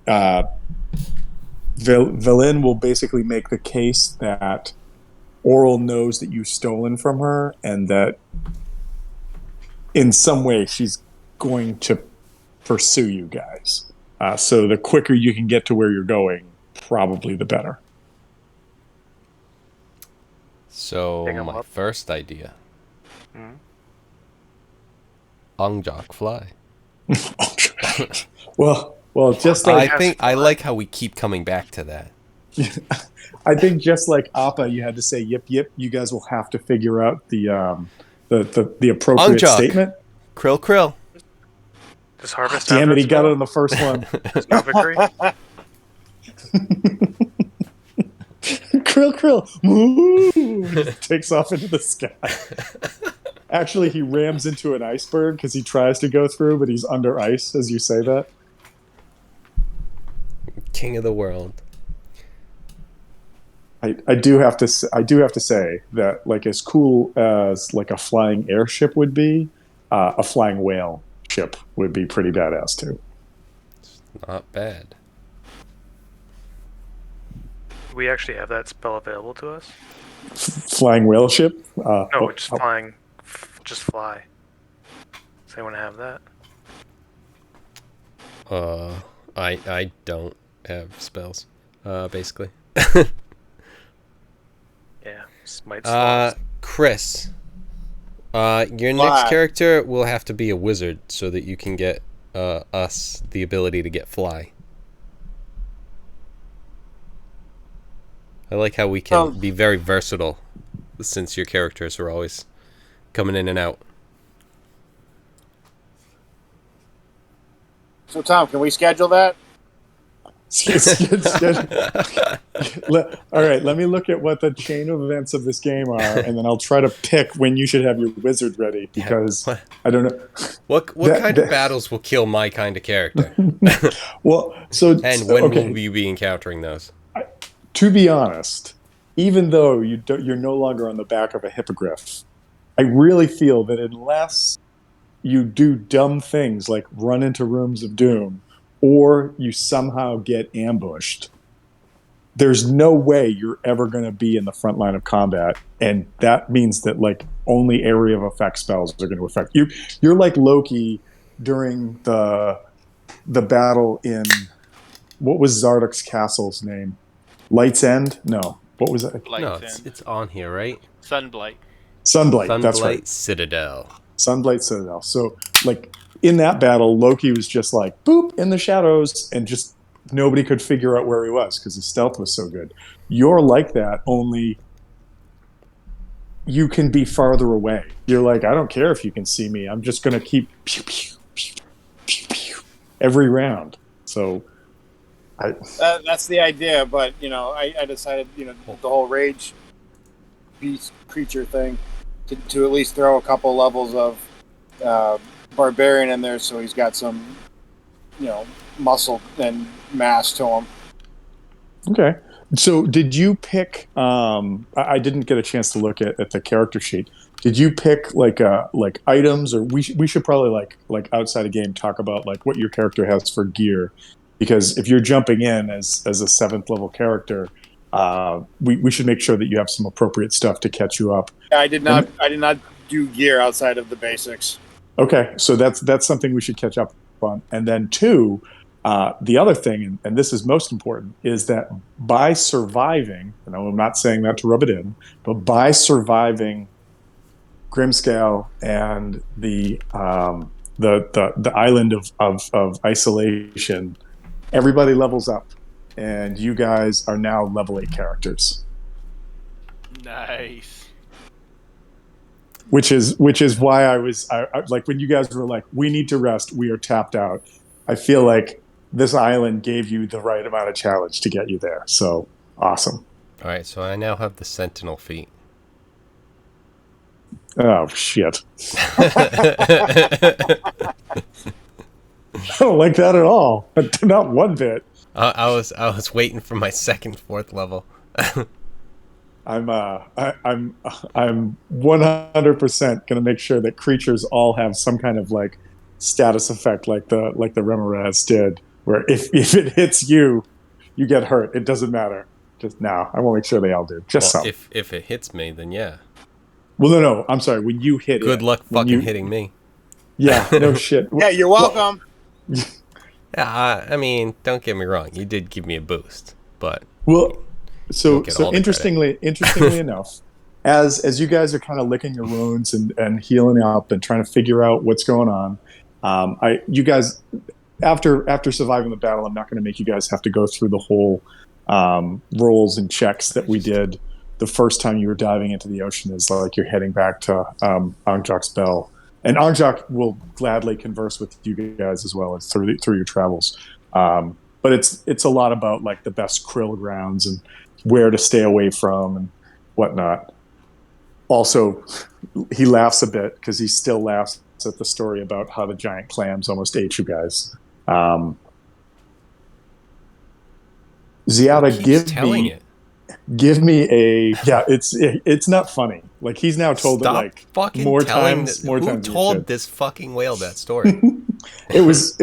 Velen will basically make the case that Oral knows that you've stolen from her, and that in some way she's going to pursue you guys. So the quicker you can get to where you're going, probably the better. So, Pick 'em my up. first idea. Mhm. Angjak, fly. well, just like I like how we keep coming back to that. I think just like Appa, you had to say yip yip. You guys will have to figure out the appropriate Angjak. statement. Krill, krill. Does Harvest Damn have it, he that got it spell? on the first one. Spell victory? Krill, krill. Moo! Just takes off into the sky. Actually, he rams into an iceberg because he tries to go through, but he's under ice as you say that. King of the world. I do have to I do have to say that like as cool as like a flying airship would be, a flying whale ship would be pretty badass too. Not bad. We actually have that spell available to us. Flying whale ship. No, just flying, just fly. Does anyone have that? I don't have spells. Basically. Yeah, smite slots. Chris. Your next character will have to be a wizard so that you can get us the ability to get fly. I like how we can be very versatile since your characters are always coming in and out. So, Tom, can we schedule that? All right, let me look at what the chain of events of this game are, and then I'll try to pick when you should have your wizard ready, because I don't know. What kind of battles will kill my kind of character? Well, so and when will you be encountering those? To be honest, even though you're no longer on the back of a hippogriff, I really feel that unless you do dumb things like run into rooms of doom, or you somehow get ambushed, there's no way you're ever going to be in the front line of combat. And that means that like only area of effect spells are going to affect you. You're like Loki during the battle in, what was Zarduk's castle's name? Light's End? No. What was it? No, it's on here, right? Sunblight. Sunblight, that's right. Citadel. Sunblight Citadel. So, like, in that battle, Loki was just like, boop, in the shadows, and just nobody could figure out where he was because his stealth was so good. You're like that, only you can be farther away. You're like, I don't care if you can see me. I'm just going to keep pew, pew, pew, pew, pew, every round. So... that's the idea, but I decided the whole rage beast creature thing to at least throw a couple levels of barbarian in there, so he's got some muscle and mass to him. Okay, so did you pick? I didn't get a chance to look at the character sheet. Did you pick like items, or we should probably like outside a game talk about like what your character has for gear. Because if you're jumping in as a 7th level character, we should make sure that you have some appropriate stuff to catch you up. I did not do gear outside of the basics. Okay, so that's something we should catch up on. And then 2, the other thing, and this is most important, is that by surviving, and I'm not saying that to rub it in, but by surviving Grimscale and the island of isolation, everybody levels up, and you guys are now level 8 characters. Nice. Which is why I like when you guys were like, we need to rest, we are tapped out. I feel like this island gave you the right amount of challenge to get you there. So awesome. All right, so I now have the Sentinel feat. Oh shit. I don't like that at all. Not one bit. I was waiting for my 2nd, 4th level. I'm 100% gonna make sure that creatures all have some kind of like status effect, like the Remoraz did, where if it hits you, you get hurt. It doesn't matter. Just now, I want to make sure they all do. Just some. If it hits me, then yeah. Well, no. I'm sorry. When you hit Good luck fucking hitting me. Yeah. No shit. Yeah, you're welcome. Yeah, I mean, don't get me wrong. You did give me a boost, but so interestingly enough, as you guys are kind of licking your wounds and healing up and trying to figure out what's going on, you guys after surviving the battle, I'm not going to make you guys have to go through the whole rolls and checks that we did the first time you were diving into the ocean. Is like you're heading back to Angjak's Bell. And Anjak will gladly converse with you guys as well as through your travels. But it's a lot about like the best krill grounds and where to stay away from and whatnot. Also, he laughs a bit because he still laughs at the story about how the giant clams almost ate you guys. Ziada, Give me a It's not funny. Like he's now told Stop it like fucking more telling times. More who times. than you told should. this fucking whale that story? It was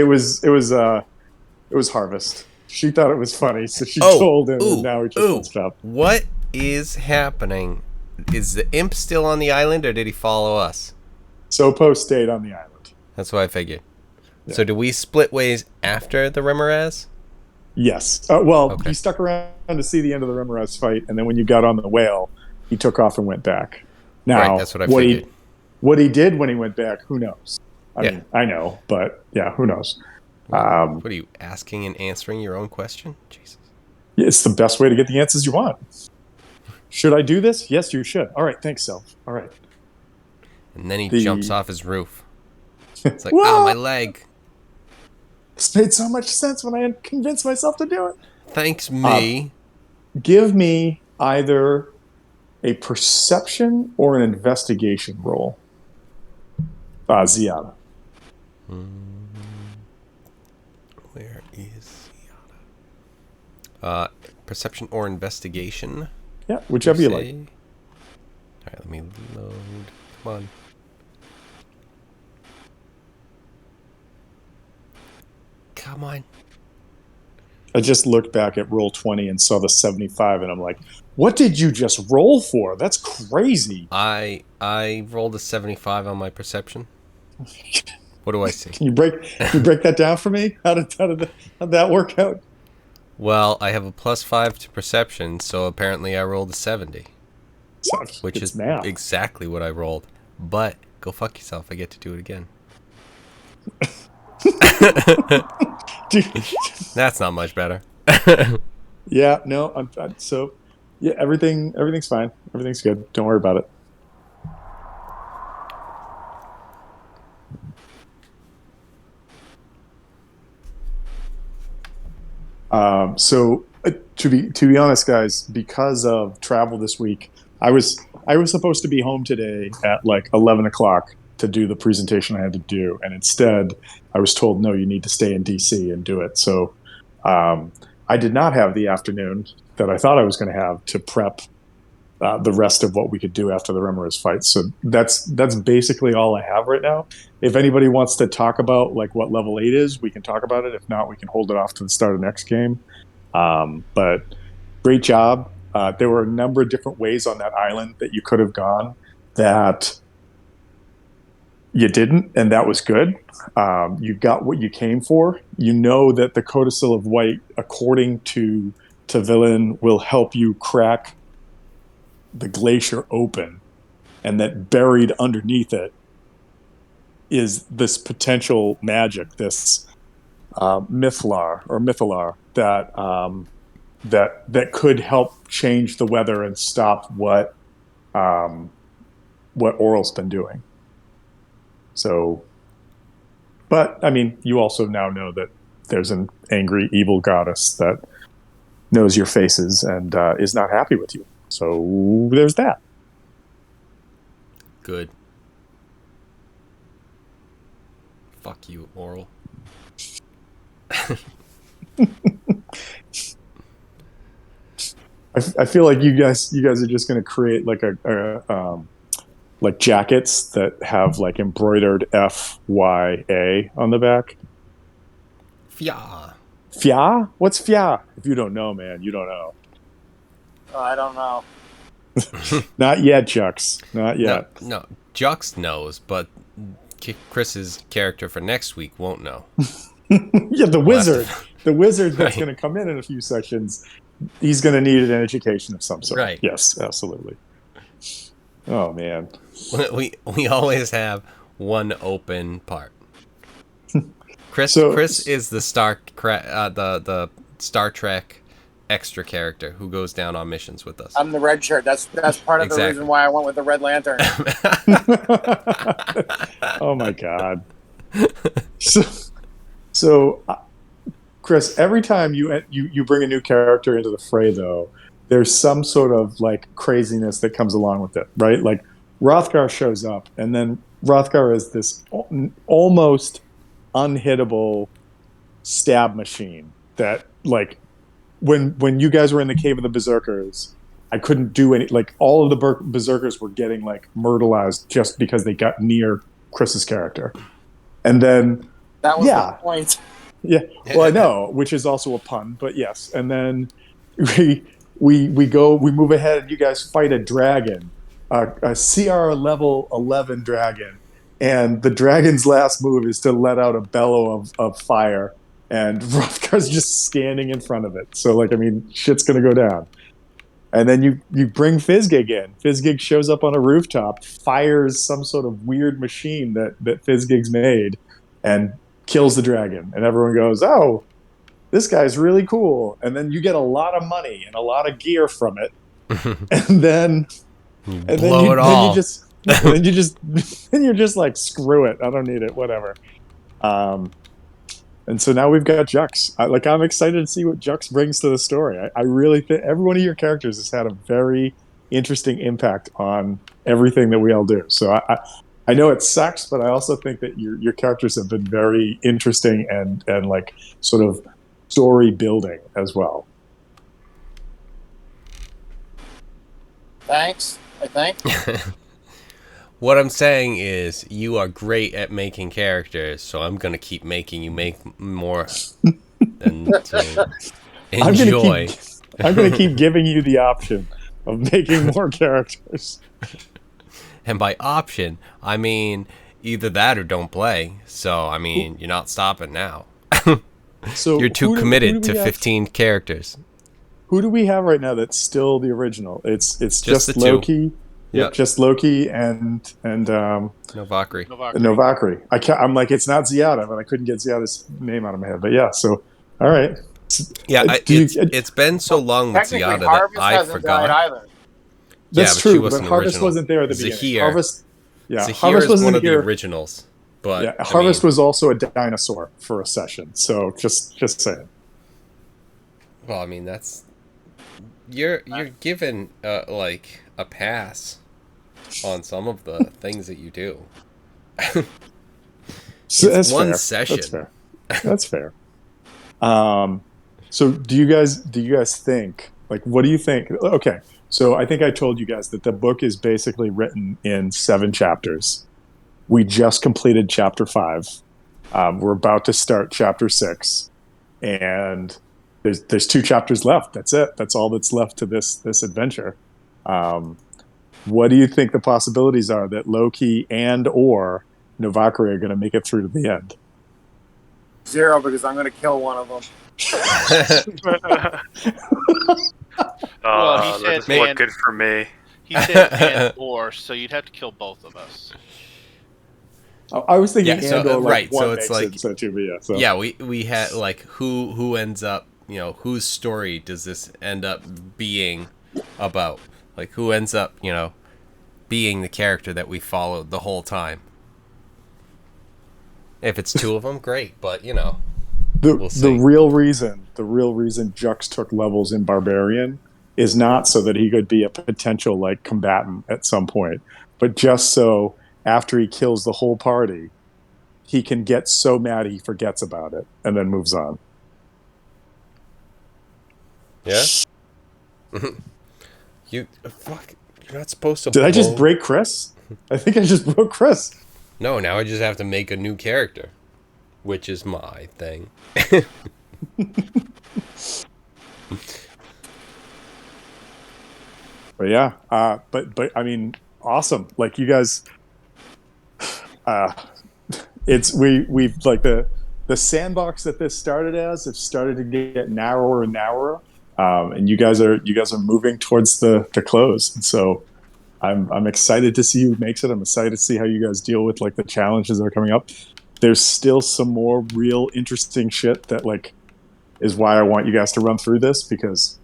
Harvest. She thought it was funny, so she Oh, told him, and now he just won't stop. What is happening? Is the imp still on the island, or did he follow us? Sopo stayed on the island. That's what I figured. Yeah. So do we split ways after the Remoraz? Yes. Okay. He stuck around to see the end of the Remoraz fight, and then when you got on the whale, he took off and went back. Now, Right, that's what I figured. What he did when he went back, who knows? I Yeah. mean, I know, but yeah, who knows? What are you asking and answering your own question? Jesus. It's the best way to get the answers you want. Should I do this? Yes, you should. All right, thanks, Self. All right. And then he jumps off his roof. It's like, Whoa! my leg. This made so much sense when I had convinced myself to do it. Thanks, me. Give me either a perception or an investigation roll. Ziana. Where is Ziana? Perception or investigation? Yeah, whichever you like. Alright, let me load. Come on. Come on. I just looked back at roll 20 and saw the 75, and I'm like, what did you just roll for? That's crazy. I rolled a 75 on my perception. What do I see? Can you break that down for me? How'd that work out? Well, I have a +5 to perception, so apparently I rolled a 70. Which is math. Exactly what I rolled. But go fuck yourself, I get to do it again. Dude. That's not much better. Yeah, no, so yeah, everything's fine. Everything's good. Don't worry about it. So to be honest, guys, because of travel this week, I was supposed to be home today at like 11 o'clock to do the presentation I had to do, and instead I was told, no, you need to stay in DC and do it. So I did not have the afternoon that I thought I was going to have to prep the rest of what we could do after the Remoras fight. So that's basically all I have right now. If anybody wants to talk about like what level 8 is, we can talk about it. If not, we can hold it off to the start of the next game. But great job. There were a number of different ways on that island that you could have gone that you didn't, and that was good. You got what you came for. You know that the Codicil of White, according to Villain, will help you crack the glacier open, and that buried underneath it is this potential magic, this mythalar that could help change the weather and stop what Oral's been doing. So, but I mean, you also now know that there's an angry, evil goddess that knows your faces and is not happy with you. So there's that. Good. Fuck you, Oral. I feel like you guys are just going to create like like jackets that have like embroidered FYA on the back. Fya. Fya? What's Fya? If you don't know, man, you don't know. I don't know. Not yet, Jux. Not yet. No, Jux knows, but Chris's character for next week won't know. Yeah, the wizard. The wizard that's Right. going to come in a few sections, he's going to need an education of some sort. Right. Yes, absolutely. Oh, man. We always have one open part. Chris is the the Star Trek extra character who goes down on missions with us. I'm the red shirt. That's part of the reason why I went with the Red Lantern. Oh my god. So Chris, every time you bring a new character into the fray, though, there's some sort of like craziness that comes along with it, right? Like Rothgar shows up, and then Rothgar is this almost unhittable stab machine that, like, when you guys were in the Cave of the Berserkers, I couldn't do any, like all of the berserkers were getting like myrtleized just because they got near Chris's character. And then, That was the yeah, point. yeah. Well, I know, which is also a pun, but yes. And then we move ahead, and you guys fight a dragon, a CR level 11 dragon, and the dragon's last move is to let out a bellow of fire, and Hrothgar's just standing in front of it. So, like, I mean, shit's gonna go down. And then you bring Fizzgig in. Fizzgig shows up on a rooftop, fires some sort of weird machine that Fizzgig's made, and kills the dragon. And everyone goes, "Oh, this guy's really cool." And then you get a lot of money and a lot of gear from it. And then Blow it all. then you're just like, screw it, I don't need it, whatever. And so now we've got Jux. I'm excited to see what Jux brings to the story. I really think every one of your characters has had a very interesting impact on everything that we all do. So I know it sucks, but I also think that your characters have been very interesting and like sort of story building as well. Thanks, I think. What I'm saying is, you are great at making characters, so I'm gonna keep making you make more. And so enjoy. I'm gonna keep giving you the option of making more characters. And by option, I mean either that or don't play. So I mean, you're not stopping now. So You're too committed to 15 characters. Who do we have right now that's still the original? It's just the Loki. two. Yep, just Loki and Novakri. Novakri. I'm like, it's not Ziada, but I couldn't get Ziada's name out of my head. But yeah, so all right. Yeah, it's been so long with Ziada that I forgot. Either. That's but true, she wasn't but Harvest original. wasn't there at the beginning. Zahir. Harvest Zahir is one of the originals. But yeah, Harvest was also a dinosaur for a session. So just saying. Well, I mean, that's you're given like a pass on some of the things that you do. So that's one fair. session. That's fair. That's fair. So do you guys think, like, what do you think? Okay, so I think I told you guys that the book is basically written in 7 chapters. We just completed chapter 5. We're about to start chapter 6, and there's 2 chapters left. That's it. That's all that's left to this adventure. What do you think the possibilities are that Loki and or Novakri are going to make it through to the end? 0, because I'm going to kill one of them. Well, he said that's not good for me. He said and or, so you'd have to kill both of us. I was thinking, Yeah, so, and or like right, one so it's makes like- it, so too, but yeah. So. Yeah, we had like who ends up, you know, whose story does this end up being about? Like, who ends up, you know, being the character that we followed the whole time? If it's 2 of them, great, but you know, we'll see. The real reason Jux took levels in Barbarian is not so that he could be a potential like combatant at some point, but just so after he kills the whole party, he can get so mad he forgets about it and then moves on. Yeah. You're not supposed to. Did I just break Chris? I think I just broke Chris. No, now I just have to make a new character, which is my thing. But yeah, but I mean, awesome. Like, you guys, we've like the sandbox that this started as, it started to get narrower and narrower, and you guys are moving towards the close. And so I'm excited to see who makes it. I'm excited to see how you guys deal with like the challenges that are coming up. There's still some more real interesting shit that like is why I want you guys to run through this, because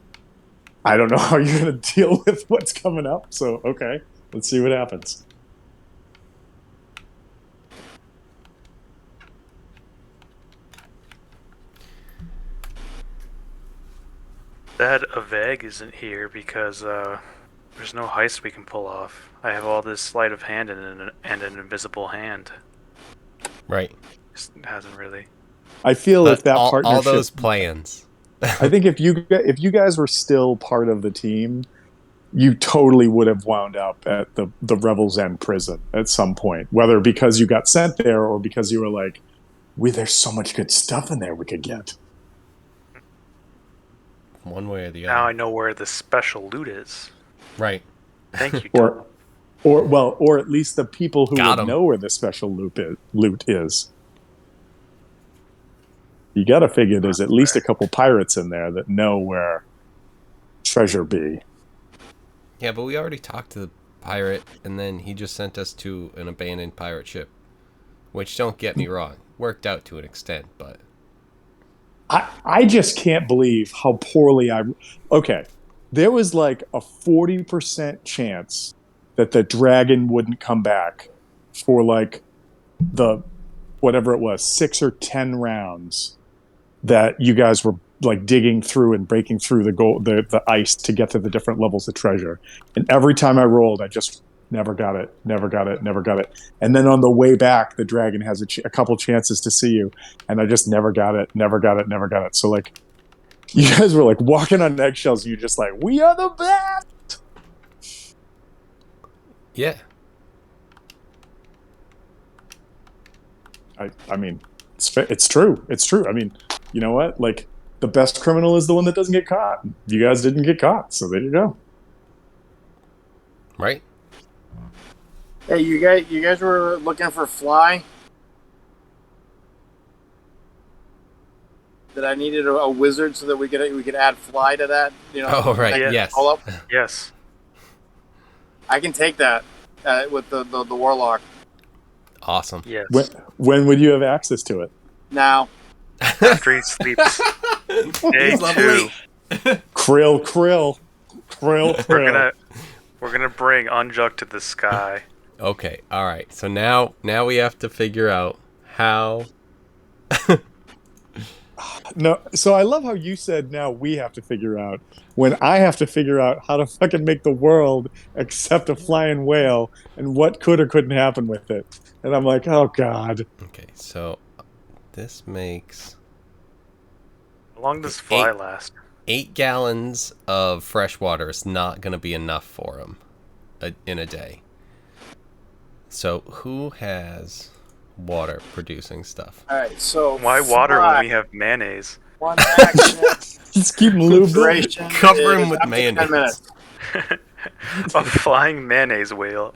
I don't know how you're going to deal with what's coming up. So, okay, let's see what happens. That Aveg isn't here because there's no heist we can pull off. I have all this sleight of hand and an invisible hand. Right. Just hasn't really. I feel But if that all partnership, those plans. I think if you guys were still part of the team, you totally would have wound up at the Revel's End prison at some point, whether because you got sent there or because you were like, there's so much good stuff in there we could get. One way or the Now I other. know where the special loot is. Right. Thank you, Tom. Or at least the people who Got would 'em. know where the special loot is. You got to figure there's at least a couple pirates in there that know where treasure be. Yeah, but we already talked to the pirate, and then he just sent us to an abandoned pirate ship. Which, don't get me wrong, worked out to an extent, but... I just can't believe how poorly Okay, there was like a 40% chance that the dragon wouldn't come back for like the whatever it was, 6 or 10 rounds that you guys were like digging through and breaking through the ice to get to the different levels of treasure. And every time I rolled, I just never got it. And then on the way back, the dragon has a couple chances to see you, and I just never got it. So like, you guys were like walking on eggshells. And you're just like, we are the best. Yeah. I mean, it's true. I mean, you know what? Like, the best criminal is the one that doesn't get caught. You guys didn't get caught, so there you go. Right? Hey, you guys were looking for fly? That I needed a wizard so that we could add fly to that. You know. Oh, right. Yeah. Yes. All up. Yes. I can take that with the warlock. Awesome. Yes. When would you have access to it? Now. After he sleeps. Day He's level 2. 8. Krill. We're gonna bring Unjuk to the sky. Okay, alright. So now we have to figure out how... No, so I love how you said now we have to figure out when I have to figure out how to fucking make the world accept a flying whale and what could or couldn't happen with it. And I'm like, oh God. Okay, so this makes How long does fly last? 8 gallons of fresh water is not going to be enough for him in a day. So who has water producing stuff? All right. So Why water when we have mayonnaise? one action Just keep him lubed up. duration Cover him is with up to 10 mayonnaise. minutes. A flying mayonnaise whale.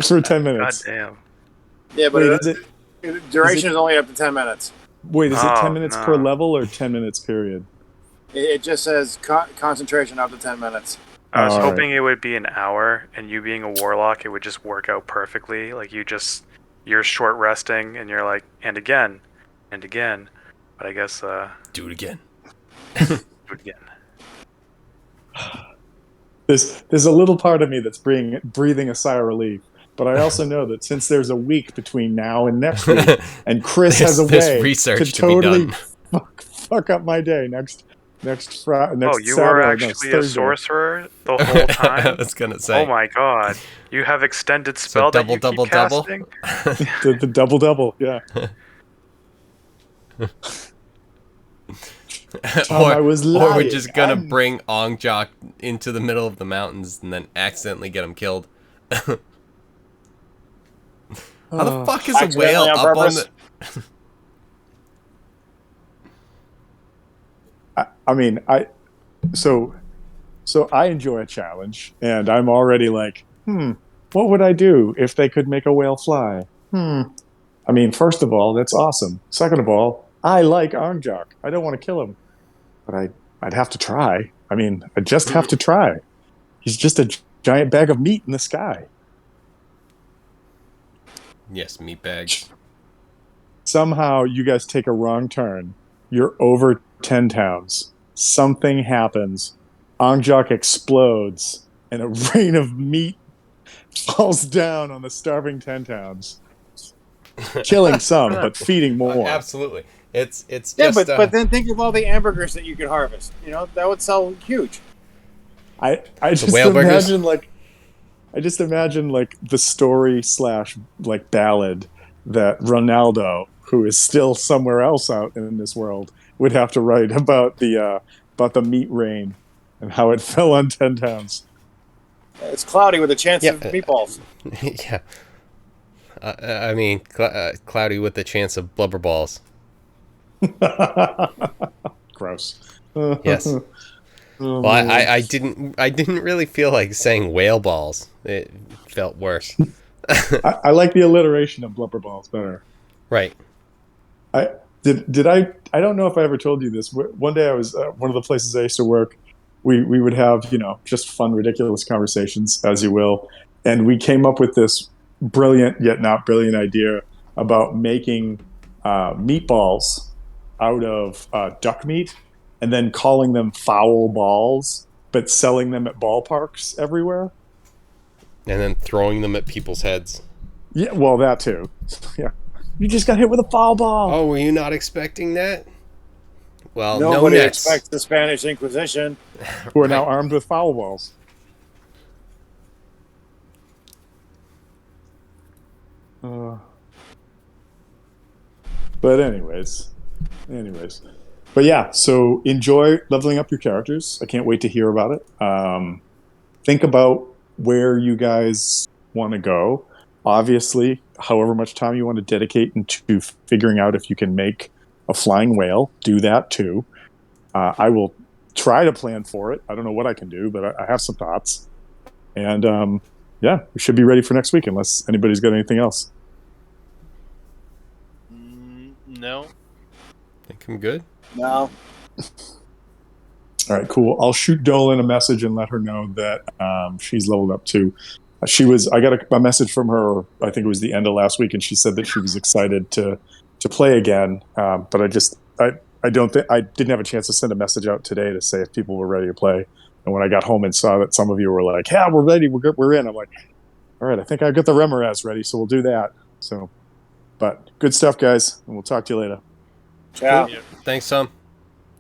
For 10 God minutes. damn. Yeah, but Wait, duration is only up to 10 minutes. Is it 10 Oh, minutes no. per level or 10 minutes period? It just says concentration up to 10 minutes. I was All right. hoping it would be an hour, and you being a warlock, it would just work out perfectly. Like you're short resting, and you're like, and again. But I guess Do it again. do it again. There's a little part of me that's breathing a sigh of relief. But I also know that since there's a week between now and next week, and Chris has a There's way research to to be totally done. fuck up my day next Friday. Oh, you were actually a sorcerer the whole I time? was going to say. Oh my god. You have extended spell that you double, keep double? casting? the double, yeah. Tom, I was or we're lying. just going to bring Ongjok into the middle of the mountains and then accidentally get him killed. How the fuck is a Accidentally whale on up on purpose? the... I mean, so I enjoy a challenge, and I'm already like, what would I do if they could make a whale fly? I mean, first of all, that's awesome. Second of all, I like Ongjok. I don't want to kill him, but I'd have to try. I mean, I just have to try. He's just a giant bag of meat in the sky. Yes, meatbags. Somehow you guys take a wrong turn. You're over 10 towns. Something happens. Ongjok explodes, and a rain of meat falls down on the starving 10 towns. Killing some, but feeding more. Absolutely. It's Yeah, just... but then think of all the hamburgers that you could harvest. You know, that would sell huge. I just whale burgers? imagine like the story / like ballad that Ronaldo, who is still somewhere else out in this world, would have to write about the meat rain and how it fell on 10 towns. It's cloudy with a chance Yeah. of meatballs. Yeah. I mean, cloudy with the chance of blubber balls. Gross. Yes. Oh, Well, man. I didn't really feel like saying whale balls. It felt worse. I like the alliteration of blubber balls better. Right. I did I don't know if I ever told you this. One day I was one of the places I used to work. We would have just fun, ridiculous conversations, as you will, and we came up with this brilliant yet not brilliant idea about making meatballs out of duck meat, and then calling them foul balls, but selling them at ballparks everywhere. And then throwing them at people's heads. Yeah, well, that too. Yeah, you just got hit with a foul ball. Oh, were you not expecting that? Well, no Nobody nets. expects the Spanish Inquisition. Who are now armed with foul balls. Uh, but anyways, but yeah. So enjoy leveling up your characters. I can't wait to hear about it. Think about where you guys want to go. Obviously, however much time you want to dedicate into figuring out if you can make a flying whale, do that too. I will try to plan for it. I don't know what I can do, but I have some thoughts. And yeah, we should be ready for next week unless anybody's got anything else. No. I think I'm good. No. All right, cool. I'll shoot Dolan a message and let her know that she's leveled up too. I got a message from her. I think it was the end of last week, and she said that she was excited to play again. But I don't think I didn't have a chance to send a message out today to say if people were ready to play. And when I got home and saw that some of you were like, "Yeah, we're ready, we're good, we're in," I'm like, "All right, I think I got the Remoraz ready, so we'll do that." So, but good stuff, guys, and we'll talk to you later. Ciao. Thanks, Tom.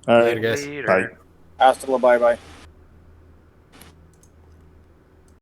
All Later, right, guys. Later. bye. Hasta la bye bye.